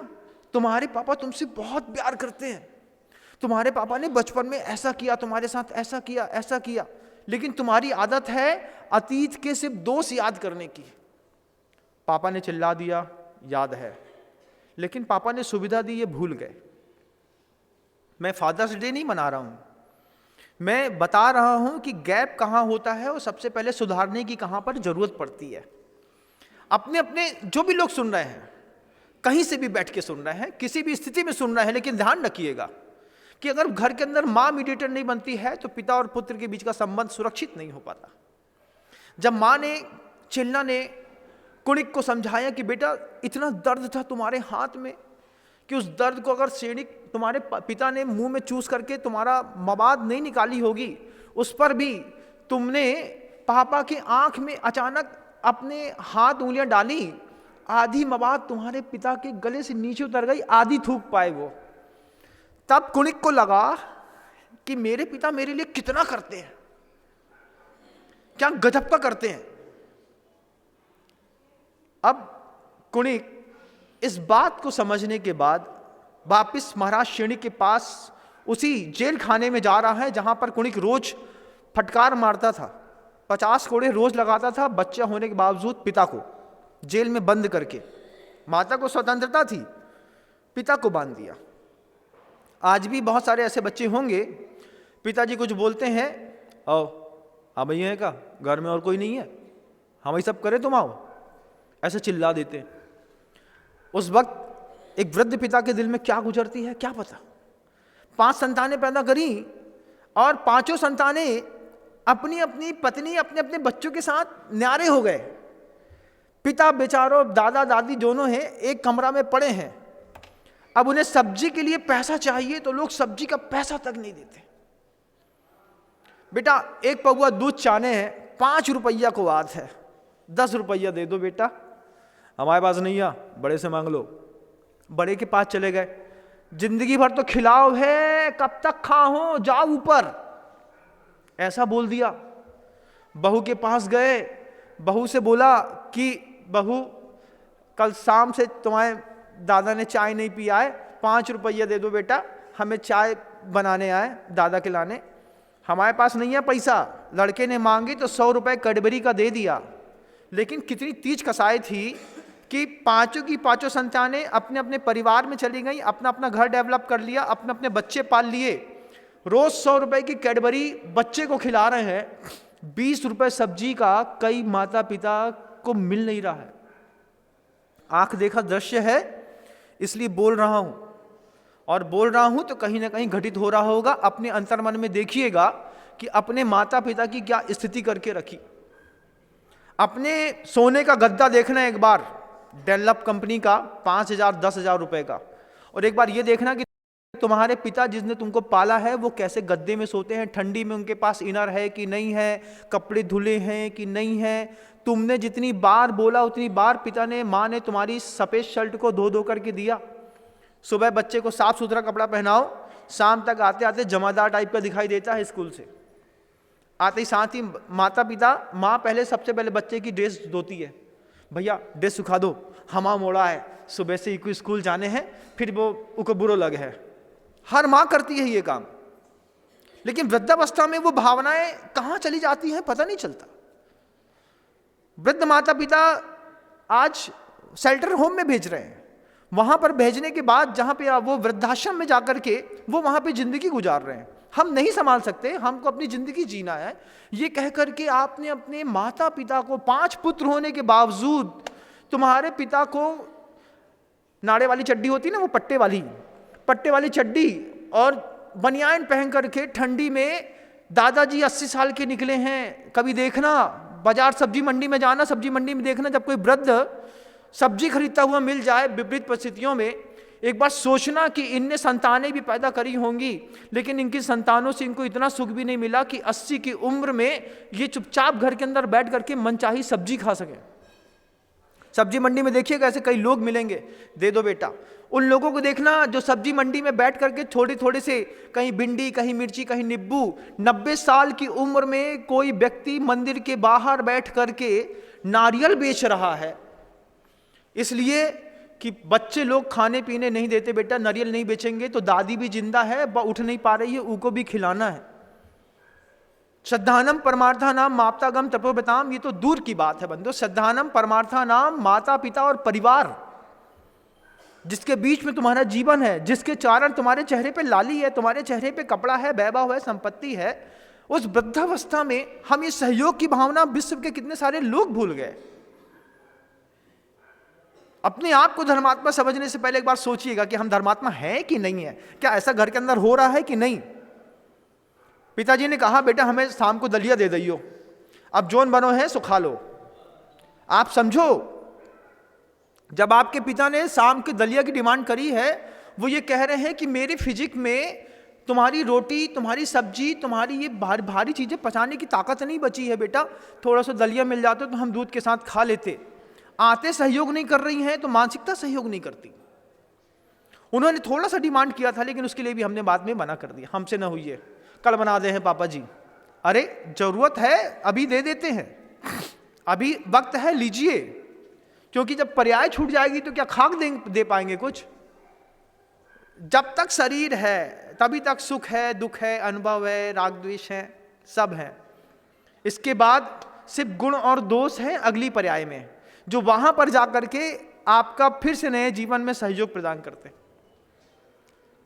तुम्हारे पापा तुमसे बहुत प्यार करते हैं, तुम्हारे पापा ने बचपन में ऐसा किया, तुम्हारे साथ ऐसा किया, ऐसा किया, लेकिन तुम्हारी आदत है अतीत के सिर्फ दोष याद करने की। पापा ने चिल्ला दिया, याद है, लेकिन पापा ने सुविधा दी, ये भूल गए। मैं फादर्स डे नहीं मना रहा हूं, मैं बता रहा हूं कि गैप कहां होता है और सबसे पहले सुधारने की कहां पर जरूरत पड़ती है। अपने अपने जो भी लोग सुन रहे हैं, कहीं से भी बैठ के सुन रहे हैं, किसी भी स्थिति में सुन रहे हैं, लेकिन ध्यान रखिएगा कि अगर घर के अंदर मां मीडिएटर नहीं बनती है तो पिता और पुत्र के बीच का संबंध सुरक्षित नहीं हो पाता। जब मां ने, चिल्ला ने कुणिक को समझाया कि बेटा इतना दर्द था तुम्हारे हाथ में कि उस दर्द को अगर सैनिक तुम्हारे पिता ने मुंह में चूस करके तुम्हारा मवाद नहीं निकाली होगी, उस पर भी तुमने पापा की आंख में अचानक अपने हाथ उंगलियां डाली, आधी मवाद तुम्हारे पिता के गले से नीचे उतर गई, आधी थूक पाए वो। तब कुणिक को लगा कि मेरे पिता मेरे लिए कितना करते हैं, क्या गजब का करते हैं। अब कुणिक इस बात को समझने के बाद वापिस महाराज शैणिक के पास उसी जेल खाने में जा रहा है जहां पर कुणिक रोज फटकार मारता था, 50 कोड़े रोज लगाता था, बच्चा होने के बावजूद पिता को जेल में बंद करके। माता को स्वतंत्रता थी, पिता को बांध दिया। आज भी बहुत सारे ऐसे बच्चे होंगे, पिताजी कुछ बोलते हैं, आओ आप भैया है का, घर में और कोई नहीं है, हम ये सब करें तुम आओ, ऐसे चिल्ला देते हैं। उस वक्त एक वृद्ध पिता के दिल में क्या गुजरती है क्या पता। 5 संतानें पैदा करी और 5 संतानें अपनी अपनी पत्नी, अपने अपने बच्चों के साथ न्यारे हो गए। पिता बेचारों, दादा दादी दोनों हैं, एक कमरा में पड़े हैं। अब उन्हें सब्जी के लिए पैसा चाहिए तो लोग सब्जी का पैसा तक नहीं देते। बेटा एक पौवा दूध चाहने हैं, 5 रुपया को बात है, 10 रुपया दे दो बेटा, हमारे पास नहीं है, बड़े से मांग लो। बड़े के पास चले गए, जिंदगी भर तो खिलाओ है, कब तक खाओ, जाओ ऊपर, ऐसा बोल दिया। बहू के पास गए, बहू से बोला कि बहू कल शाम से तुम्हारे दादा ने चाय नहीं पिया है, 5 रुपया दे दो बेटा, हमें चाय बनाने आए दादा के लाने। हमारे पास नहीं है पैसा। लड़के ने मांगी तो 100 रुपये कैडबरी का दे दिया। लेकिन कितनी तीज कसाई थी कि 5 की 5 संतानें अपने अपने परिवार में चली गई, अपना अपना घर डेवलप कर लिया, अपने अपने बच्चे पाल लिए, रोज 100 रुपए की कैडबरी बच्चे को खिला रहे हैं। 20 रुपए सब्जी का कई माता पिता को मिल नहीं रहा है। आंख देखा दृश्य है, इसलिए बोल रहा हूं, और बोल रहा हूं तो कहीं ना कहीं घटित हो रहा होगा। अपने अंतर्मन में देखिएगा कि अपने माता पिता की क्या स्थिति करके रखी। अपने सोने का गद्दा देखना एक बार, डेनलप कंपनी का 5,000 10,000 रुपए का, और एक बार ये देखना कि तुम्हारे पिता जिसने तुमको पाला है वो कैसे गद्दे में सोते हैं, ठंडी में उनके पास इनर है कि नहीं है, कपड़े धुले हैं कि नहीं है। तुमने जितनी बार बोला उतनी बार पिता ने, माँ ने तुम्हारी सफ़ेद शर्ट को धो धो करके दिया। सुबह बच्चे को साफ सुथरा कपड़ा पहनाओ, शाम तक आते आते जमादार टाइप का दिखाई देता है स्कूल से आते ही। साथ ही माता पिता, माँ पहले सबसे पहले बच्चे की ड्रेस धोती है, भैया ड्रेस सुखा दो, हमा मोड़ा है, सुबह से इको स्कूल जाने हैं, फिर वो उको बुरो लगे है। हर माँ करती है ये काम, लेकिन वृद्धावस्था में वो भावनाएं कहाँ चली जाती हैं पता नहीं चलता। वृद्ध माता पिता आज शेल्टर होम में भेज रहे हैं, वहां पर भेजने के बाद जहां पे वो वृद्धाश्रम में जाकर के वो वहां पे जिंदगी गुजार रहे हैं। हम नहीं संभाल सकते, हमको अपनी जिंदगी जीना है, ये कह करके आपने अपने माता पिता को, 5 पुत्र होने के बावजूद तुम्हारे पिता को नाड़े वाली चड्डी होती ना, वो पट्टे वाली चड्डी और बनियान पहन करके ठंडी में, दादाजी 80 साल के निकले हैं। कभी देखना बाजार सब्जी मंडी में जाना, सब्जी मंडी में देखना जब कोई वृद्ध सब्जी खरीदता हुआ मिल जाए विपरीत परिस्थितियों में, एक बार सोचना कि इनने संतानें भी पैदा करी होंगी, लेकिन इनकी संतानों से इनको इतना सुख भी नहीं मिला कि 80 की उम्र में ये चुपचाप घर के अंदर बैठ करके मनचाही सब्जी खा सके। सब्जी मंडी में देखिएगा ऐसे कई लोग मिलेंगे, दे दो बेटा। उन लोगों को देखना जो सब्जी मंडी में बैठ करके थोड़े थोड़े से, कहीं भिंडी, कहीं मिर्ची, कहीं नींबू, 90 साल की उम्र में कोई व्यक्ति मंदिर के बाहर बैठ करके नारियल बेच रहा है, इसलिए कि बच्चे लोग खाने पीने नहीं देते, बेटा नारियल नहीं बेचेंगे तो दादी भी जिंदा है, उठ नहीं पा रही है, उनको भी खिलाना है। श्रद्धानम परमार्थानाम माप्तागम तपोबताम, ये तो दूर की बात है बंधु। श्रद्धानम परमार्थानाम, माता पिता और परिवार, जिसके बीच में तुम्हारा जीवन है, जिसके कारण तुम्हारे चेहरे पे लाली है, तुम्हारे चेहरे पे कपड़ा है, वैभव है, संपत्ति है, उस वृद्धावस्था में हम इस सहयोग की भावना विश्व के कितने सारे लोग भूल गए। अपने आप को धर्मात्मा समझने से पहले एक बार सोचिएगा कि हम धर्मात्मा हैं कि नहीं है। क्या ऐसा घर के अंदर हो रहा है कि नहीं? पिताजी ने कहा बेटा हमें शाम को दलिया दे दियो, अब जोन बनो है सो खा लो। आप समझो, जब आपके पिता ने शाम के दलिया की डिमांड करी है, वो ये कह रहे हैं कि मेरे फिजिक में तुम्हारी रोटी, तुम्हारी सब्जी, तुम्हारी ये भारी चीजें पचाने की ताकत नहीं बची है बेटा, थोड़ा सा दलिया मिल जाता तो हम दूध के साथ खा लेते। आते सहयोग नहीं कर रही हैं तो मानसिकता सहयोग नहीं करती। उन्होंने थोड़ा सा डिमांड किया था, लेकिन उसके लिए भी हमने बाद में मना कर दिया, हमसे ना हुई है, कल बना दे हैं पापा जी। अरे जरूरत है अभी दे देते हैं, अभी वक्त है लीजिए, क्योंकि जब पर्याय छूट जाएगी तो क्या खाक दे पाएंगे कुछ? जब तक शरीर है तभी तक सुख है, दुख है, अनुभव है, राग द्वेष है, सब है। इसके बाद सिर्फ गुण और दोष है अगली पर्याय में, जो वहां पर जाकर के आपका फिर से नए जीवन में सहयोग प्रदान करते।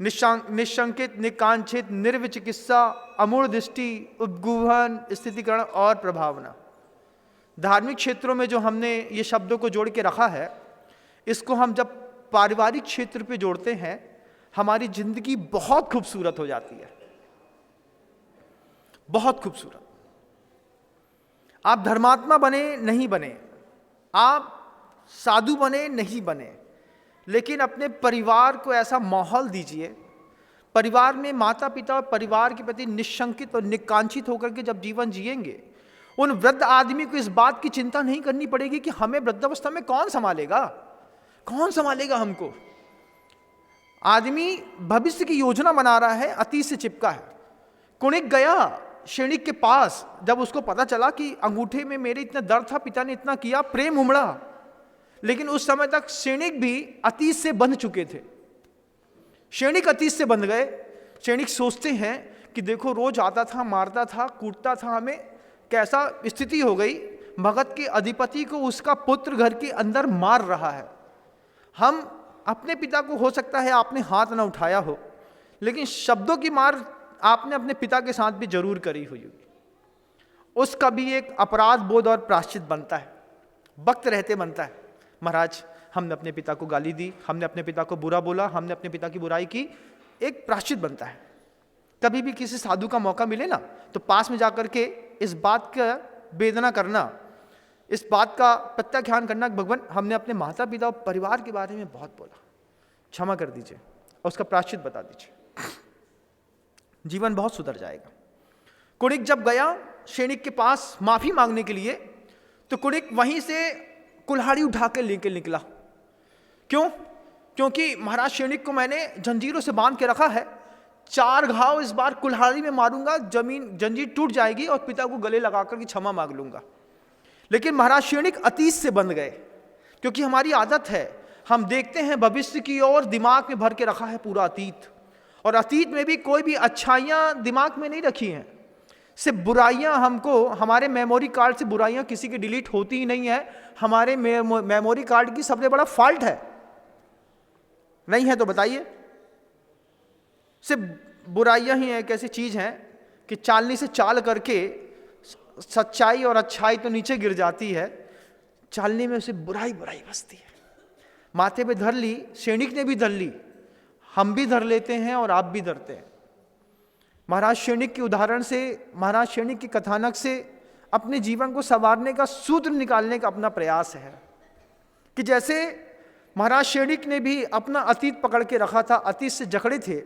निशंकित, निकांक्षित, निर्विचिकित्सा, अमूढ़ दृष्टि, उपगूहन, स्थितिकरण और प्रभावना। धार्मिक क्षेत्रों में जो हमने ये शब्दों को जोड़ के रखा है, इसको हम जब पारिवारिक क्षेत्र पे जोड़ते हैं, हमारी जिंदगी बहुत खूबसूरत हो जाती है, बहुत खूबसूरत। आप धर्मात्मा बने नहीं बने, आप साधु बने नहीं बने, लेकिन अपने परिवार को ऐसा माहौल दीजिए, परिवार में माता पिता और परिवार के प्रति निशंकित और निकांक्षित होकर के जब जीवन जिएंगे, उन वृद्ध आदमी को इस बात की चिंता नहीं करनी पड़ेगी कि हमें वृद्धावस्था में कौन संभालेगा, कौन संभालेगा हमको। आदमी भविष्य की योजना बना रहा है, अतीत से चिपका है। कुणिक गया क्षणिक के पास, जब उसको पता चला कि अंगूठे में मेरे इतना दर्द था, पिता ने इतना किया, प्रेम उमड़ा, लेकिन उस समय तक क्षणिक भी अतीत से बंध चुके थे। क्षणिक अतीत से बंध गए। क्षणिक सोचते हैं कि देखो रोज आता था, मारता था, कूटता था, हमें कैसा स्थिति हो गई, भगत के अधिपति को उसका पुत्र घर के अंदर मार रहा है। हम अपने पिता को, हो सकता है आपने हाथ ना उठाया हो, लेकिन शब्दों की मार आपने अपने पिता के साथ भी जरूर करी हुई होगी। उसका भी एक अपराध बोध और प्रायश्चित बनता है, वक्त रहते बनता है। महाराज हमने अपने पिता को गाली दी, हमने अपने पिता को बुरा बोला, हमने अपने पिता की बुराई की, एक प्रायश्चित बनता है। कभी भी किसी साधु का मौका मिले ना, तो पास में जाकर के इस बात का वेदना करना, इस बात का प्रत्याख्यान करना कि भगवान हमने अपने माता पिता और परिवार के बारे में बहुत बोला, क्षमा कर दीजिए और उसका प्रायश्चित बता दीजिए, जीवन बहुत सुधर जाएगा। कुणिक जब गया क्षणिक के पास माफी मांगने के लिए, तो कुणिक वहीं से कुल्हाड़ी उठा के लेके निकला। क्यों? क्योंकि महाराज क्षणिक को मैंने जंजीरों से बांध के रखा है, 4 घाव इस बार कुल्हाड़ी में मारूंगा, जंजीर टूट जाएगी और पिता को गले लगाकर के क्षमा मांग लूंगा। लेकिन महाराज क्षणिक अतीत से बंध गए, क्योंकि हमारी आदत है, हम देखते हैं भविष्य की ओर, दिमाग में भर के रखा है पूरा अतीत, और अतीत में भी कोई भी अच्छाइयाँ दिमाग में नहीं रखी हैं, सिर्फ बुराइयाँ। हमको हमारे मेमोरी कार्ड से बुराइयाँ किसी की डिलीट होती ही नहीं है। हमारे मेमोरी कार्ड की सबसे बड़ा फॉल्ट है, नहीं है तो बताइए। सिर्फ बुराइयाँ ही एक ऐसी चीज़ है कि चालनी से चाल करके सच्चाई और अच्छाई तो नीचे गिर जाती है, चालनी में सिर्फ बुराई बुराई बसती है। माथे पे धर ली, क्षणिक ने भी धर ली, हम भी धर लेते हैं और आप भी धरते हैं। महाराज क्षणिक के उदाहरण से, महाराज क्षणिक के कथानक से अपने जीवन को संवारने का सूत्र निकालने का अपना प्रयास है, कि जैसे महाराज क्षणिक ने भी अपना अतीत पकड़ के रखा था, अतीत से जकड़े थे,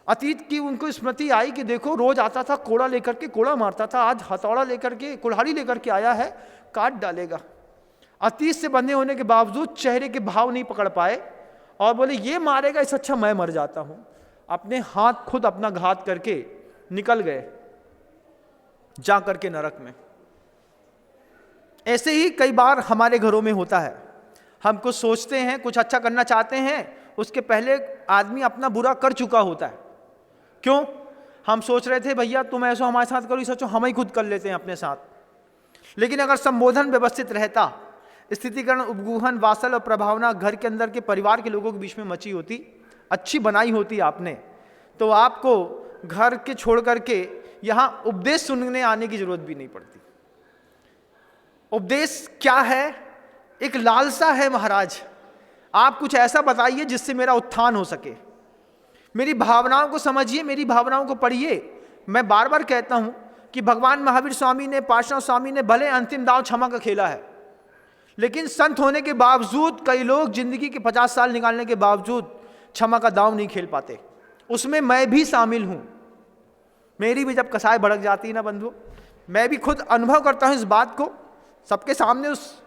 अतीत की उनको स्मृति आई कि देखो रोज आता था कोड़ा लेकर के, कोड़ा मारता था, आज हथौड़ा लेकर के, कुल्हाड़ी लेकर के आया है, काट डालेगा। अतीत से बंधे होने के बावजूद चेहरे के भाव नहीं पकड़ पाए और बोले ये मारेगा, इससे अच्छा मैं मर जाता हूं। अपने हाथ खुद अपना घात करके निकल गए जा करके नरक में। ऐसे ही कई बार हमारे घरों में होता है, हम कुछ सोचते हैं, कुछ अच्छा करना चाहते हैं, उसके पहले आदमी अपना बुरा कर चुका होता है। क्यों? हम सोच रहे थे भैया तुम ऐसा हमारे साथ करो, सोचो हम ही खुद कर लेते हैं अपने साथ। लेकिन अगर संबोधन व्यवस्थित रहता, स्थितिकरण, उपगूहन, वासल और प्रभावना घर के अंदर के परिवार के लोगों के बीच में मची होती, अच्छी बनाई होती आपने, तो आपको घर के छोड़ करके यहाँ उपदेश सुनने आने की जरूरत भी नहीं पड़ती। उपदेश क्या है? एक लालसा है महाराज, आप कुछ ऐसा बताइए जिससे मेरा उत्थान हो सके, मेरी भावनाओं को समझिए, मेरी भावनाओं को पढ़िए। मैं बार बार कहता हूं कि भगवान महावीर स्वामी ने, पार्श्वनाथ स्वामी ने भले अंतिम दांव क्षमा का खेला है, लेकिन संत होने के बावजूद कई लोग जिंदगी के 50 साल निकालने के बावजूद क्षमा का दांव नहीं खेल पाते। उसमें मैं भी शामिल हूं। मेरी भी जब कसाई भड़क जाती है ना बंधुओं, मैं भी खुद अनुभव करता हूं इस बात को। सबके सामने उस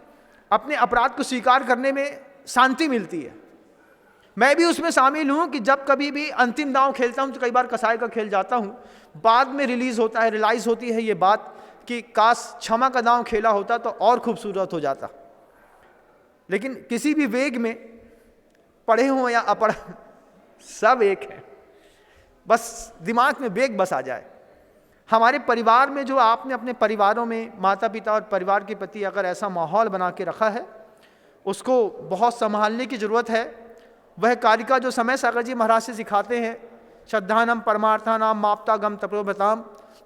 अपने अपराध को स्वीकार करने में शांति मिलती है। मैं भी उसमें शामिल हूं कि जब कभी भी अंतिम दांव खेलता हूं तो कई बार कसाई का खेल जाता हूं, बाद में रियलाइज होती है ये बात कि काश क्षमा का दांव खेला होता तो और खूबसूरत हो जाता। लेकिन किसी भी वेग में, पढ़े हो या अपढ़, सब एक है, बस दिमाग में वेग बस आ जाए। हमारे परिवार में जो आपने अपने परिवारों में माता पिता और परिवार के प्रति अगर ऐसा माहौल बना के रखा है, उसको बहुत संभालने की जरूरत है। वह कारिका जो समय सागर जी महाराज से सिखाते हैं, श्रद्धानम परमार्थानाम माप्तागम तपोबताम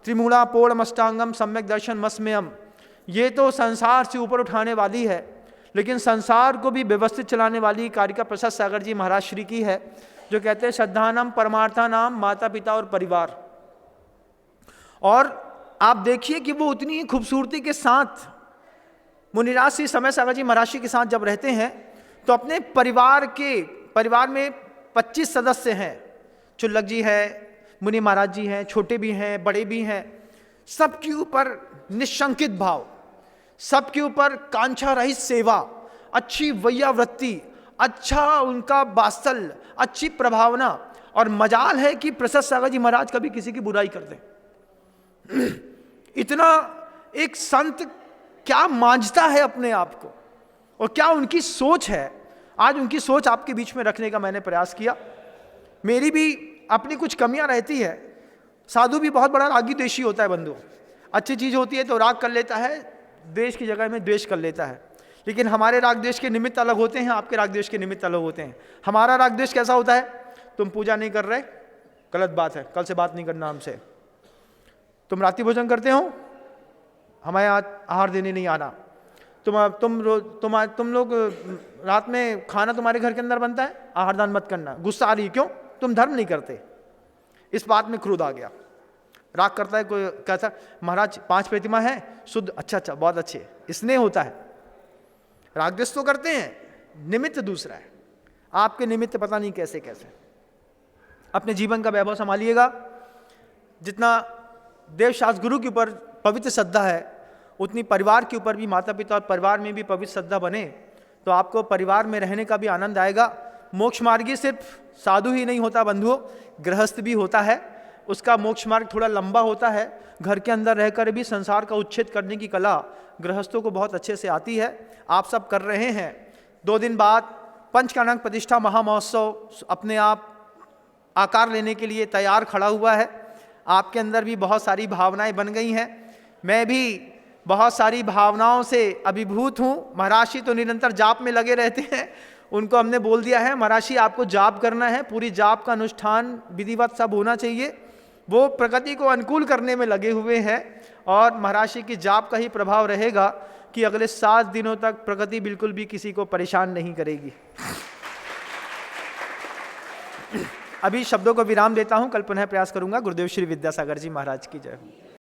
त्रिमूला पूर्णमष्टांगम सम्यक दर्शन मस्मयम, ये तो संसार से ऊपर उठाने वाली है, लेकिन संसार को भी व्यवस्थित चलाने वाली कारिका प्रसाद सागर जी महाराज श्री की है, जो कहते हैं श्रद्धानम परमार्थानाम माता पिता और परिवार। और आप देखिए कि वो उतनी खूबसूरती के साथ मुनिराज श्री समय सागर जी महाराज के साथ जब रहते हैं तो अपने परिवार में 25 सदस्य हैं। चुल्लक जी है, मुनि महाराज जी हैं, छोटे भी हैं, बड़े भी हैं, सबके ऊपर निशंकित भाव, सबके ऊपर कांक्षा रहित सेवा, अच्छी वैयावृत्ति, अच्छा उनका वात्सल्य, अच्छी प्रभावना। और मजाल है कि प्रसाद सागर जी महाराज कभी किसी की बुराई कर दें। इतना एक संत क्या मांझता है अपने आप को, और क्या उनकी सोच है। आज उनकी सोच आपके बीच में रखने का मैंने प्रयास किया। मेरी भी अपनी कुछ कमियां रहती है। साधु भी बहुत बड़ा रागी द्वेषी होता है बंधु। अच्छी चीज होती है तो राग कर लेता है, द्वेष की जगह में द्वेष कर लेता है। लेकिन हमारे राग द्वेष के निमित्त अलग होते हैं, आपके राग द्वेष के निमित्त अलग होते हैं। हमारा राग द्वेष कैसा होता है? तुम पूजा नहीं कर रहे, गलत बात है, कल से बात नहीं करना हमसे। तुम रात्रि भोजन करते हो, हमारे यहाँ आहार देने नहीं आना। तुम लोग रात में खाना तुम्हारे घर के अंदर बनता है, आहार दान मत करना। गुस्सा आ रही, क्यों? तुम धर्म नहीं करते। इस बात में क्रोध आ गया, राग करता है। कोई कहता महाराज 5 प्रतिमा है शुद्ध, अच्छा बहुत अच्छे, इसने होता है। राग द्वेष तो करते हैं, निमित्त दूसरा है। आपके निमित्त पता नहीं कैसे कैसे। अपने जीवन का वैभव संभालिएगा। जितना देवशास्त्र गुरु के ऊपर पवित्र श्रद्धा है, उतनी परिवार के ऊपर भी, माता पिता और परिवार में भी पवित्र श्रद्धा बने तो आपको परिवार में रहने का भी आनंद आएगा। मोक्ष मार्गी सिर्फ साधु ही नहीं होता बंधुओं, गृहस्थ भी होता है। उसका मोक्ष मार्ग थोड़ा लंबा होता है। घर के अंदर रहकर भी संसार का उच्छेद करने की कला गृहस्थों को बहुत अच्छे से आती है। आप सब कर रहे हैं। 2 दिन बाद पंचकानक प्रतिष्ठा महामहोत्सव अपने आप आकार लेने के लिए तैयार खड़ा हुआ है। आपके अंदर भी बहुत सारी भावनाएं बन गई हैं। मैं भी बहुत सारी भावनाओं से अभिभूत हूँ। महर्षि तो निरंतर जाप में लगे रहते हैं। उनको हमने बोल दिया है महर्षि आपको जाप करना है, पूरी जाप का अनुष्ठान विधिवत सब होना चाहिए। वो प्रकृति को अनुकूल करने में लगे हुए हैं और महर्षि की जाप का ही प्रभाव रहेगा कि अगले 7 दिनों तक प्रकृति बिल्कुल भी किसी को परेशान नहीं करेगी। अभी शब्दों को विराम देता हूं, कल पुनः प्रयास करूंगा। गुरुदेव श्री विद्यासागर जी महाराज की जय।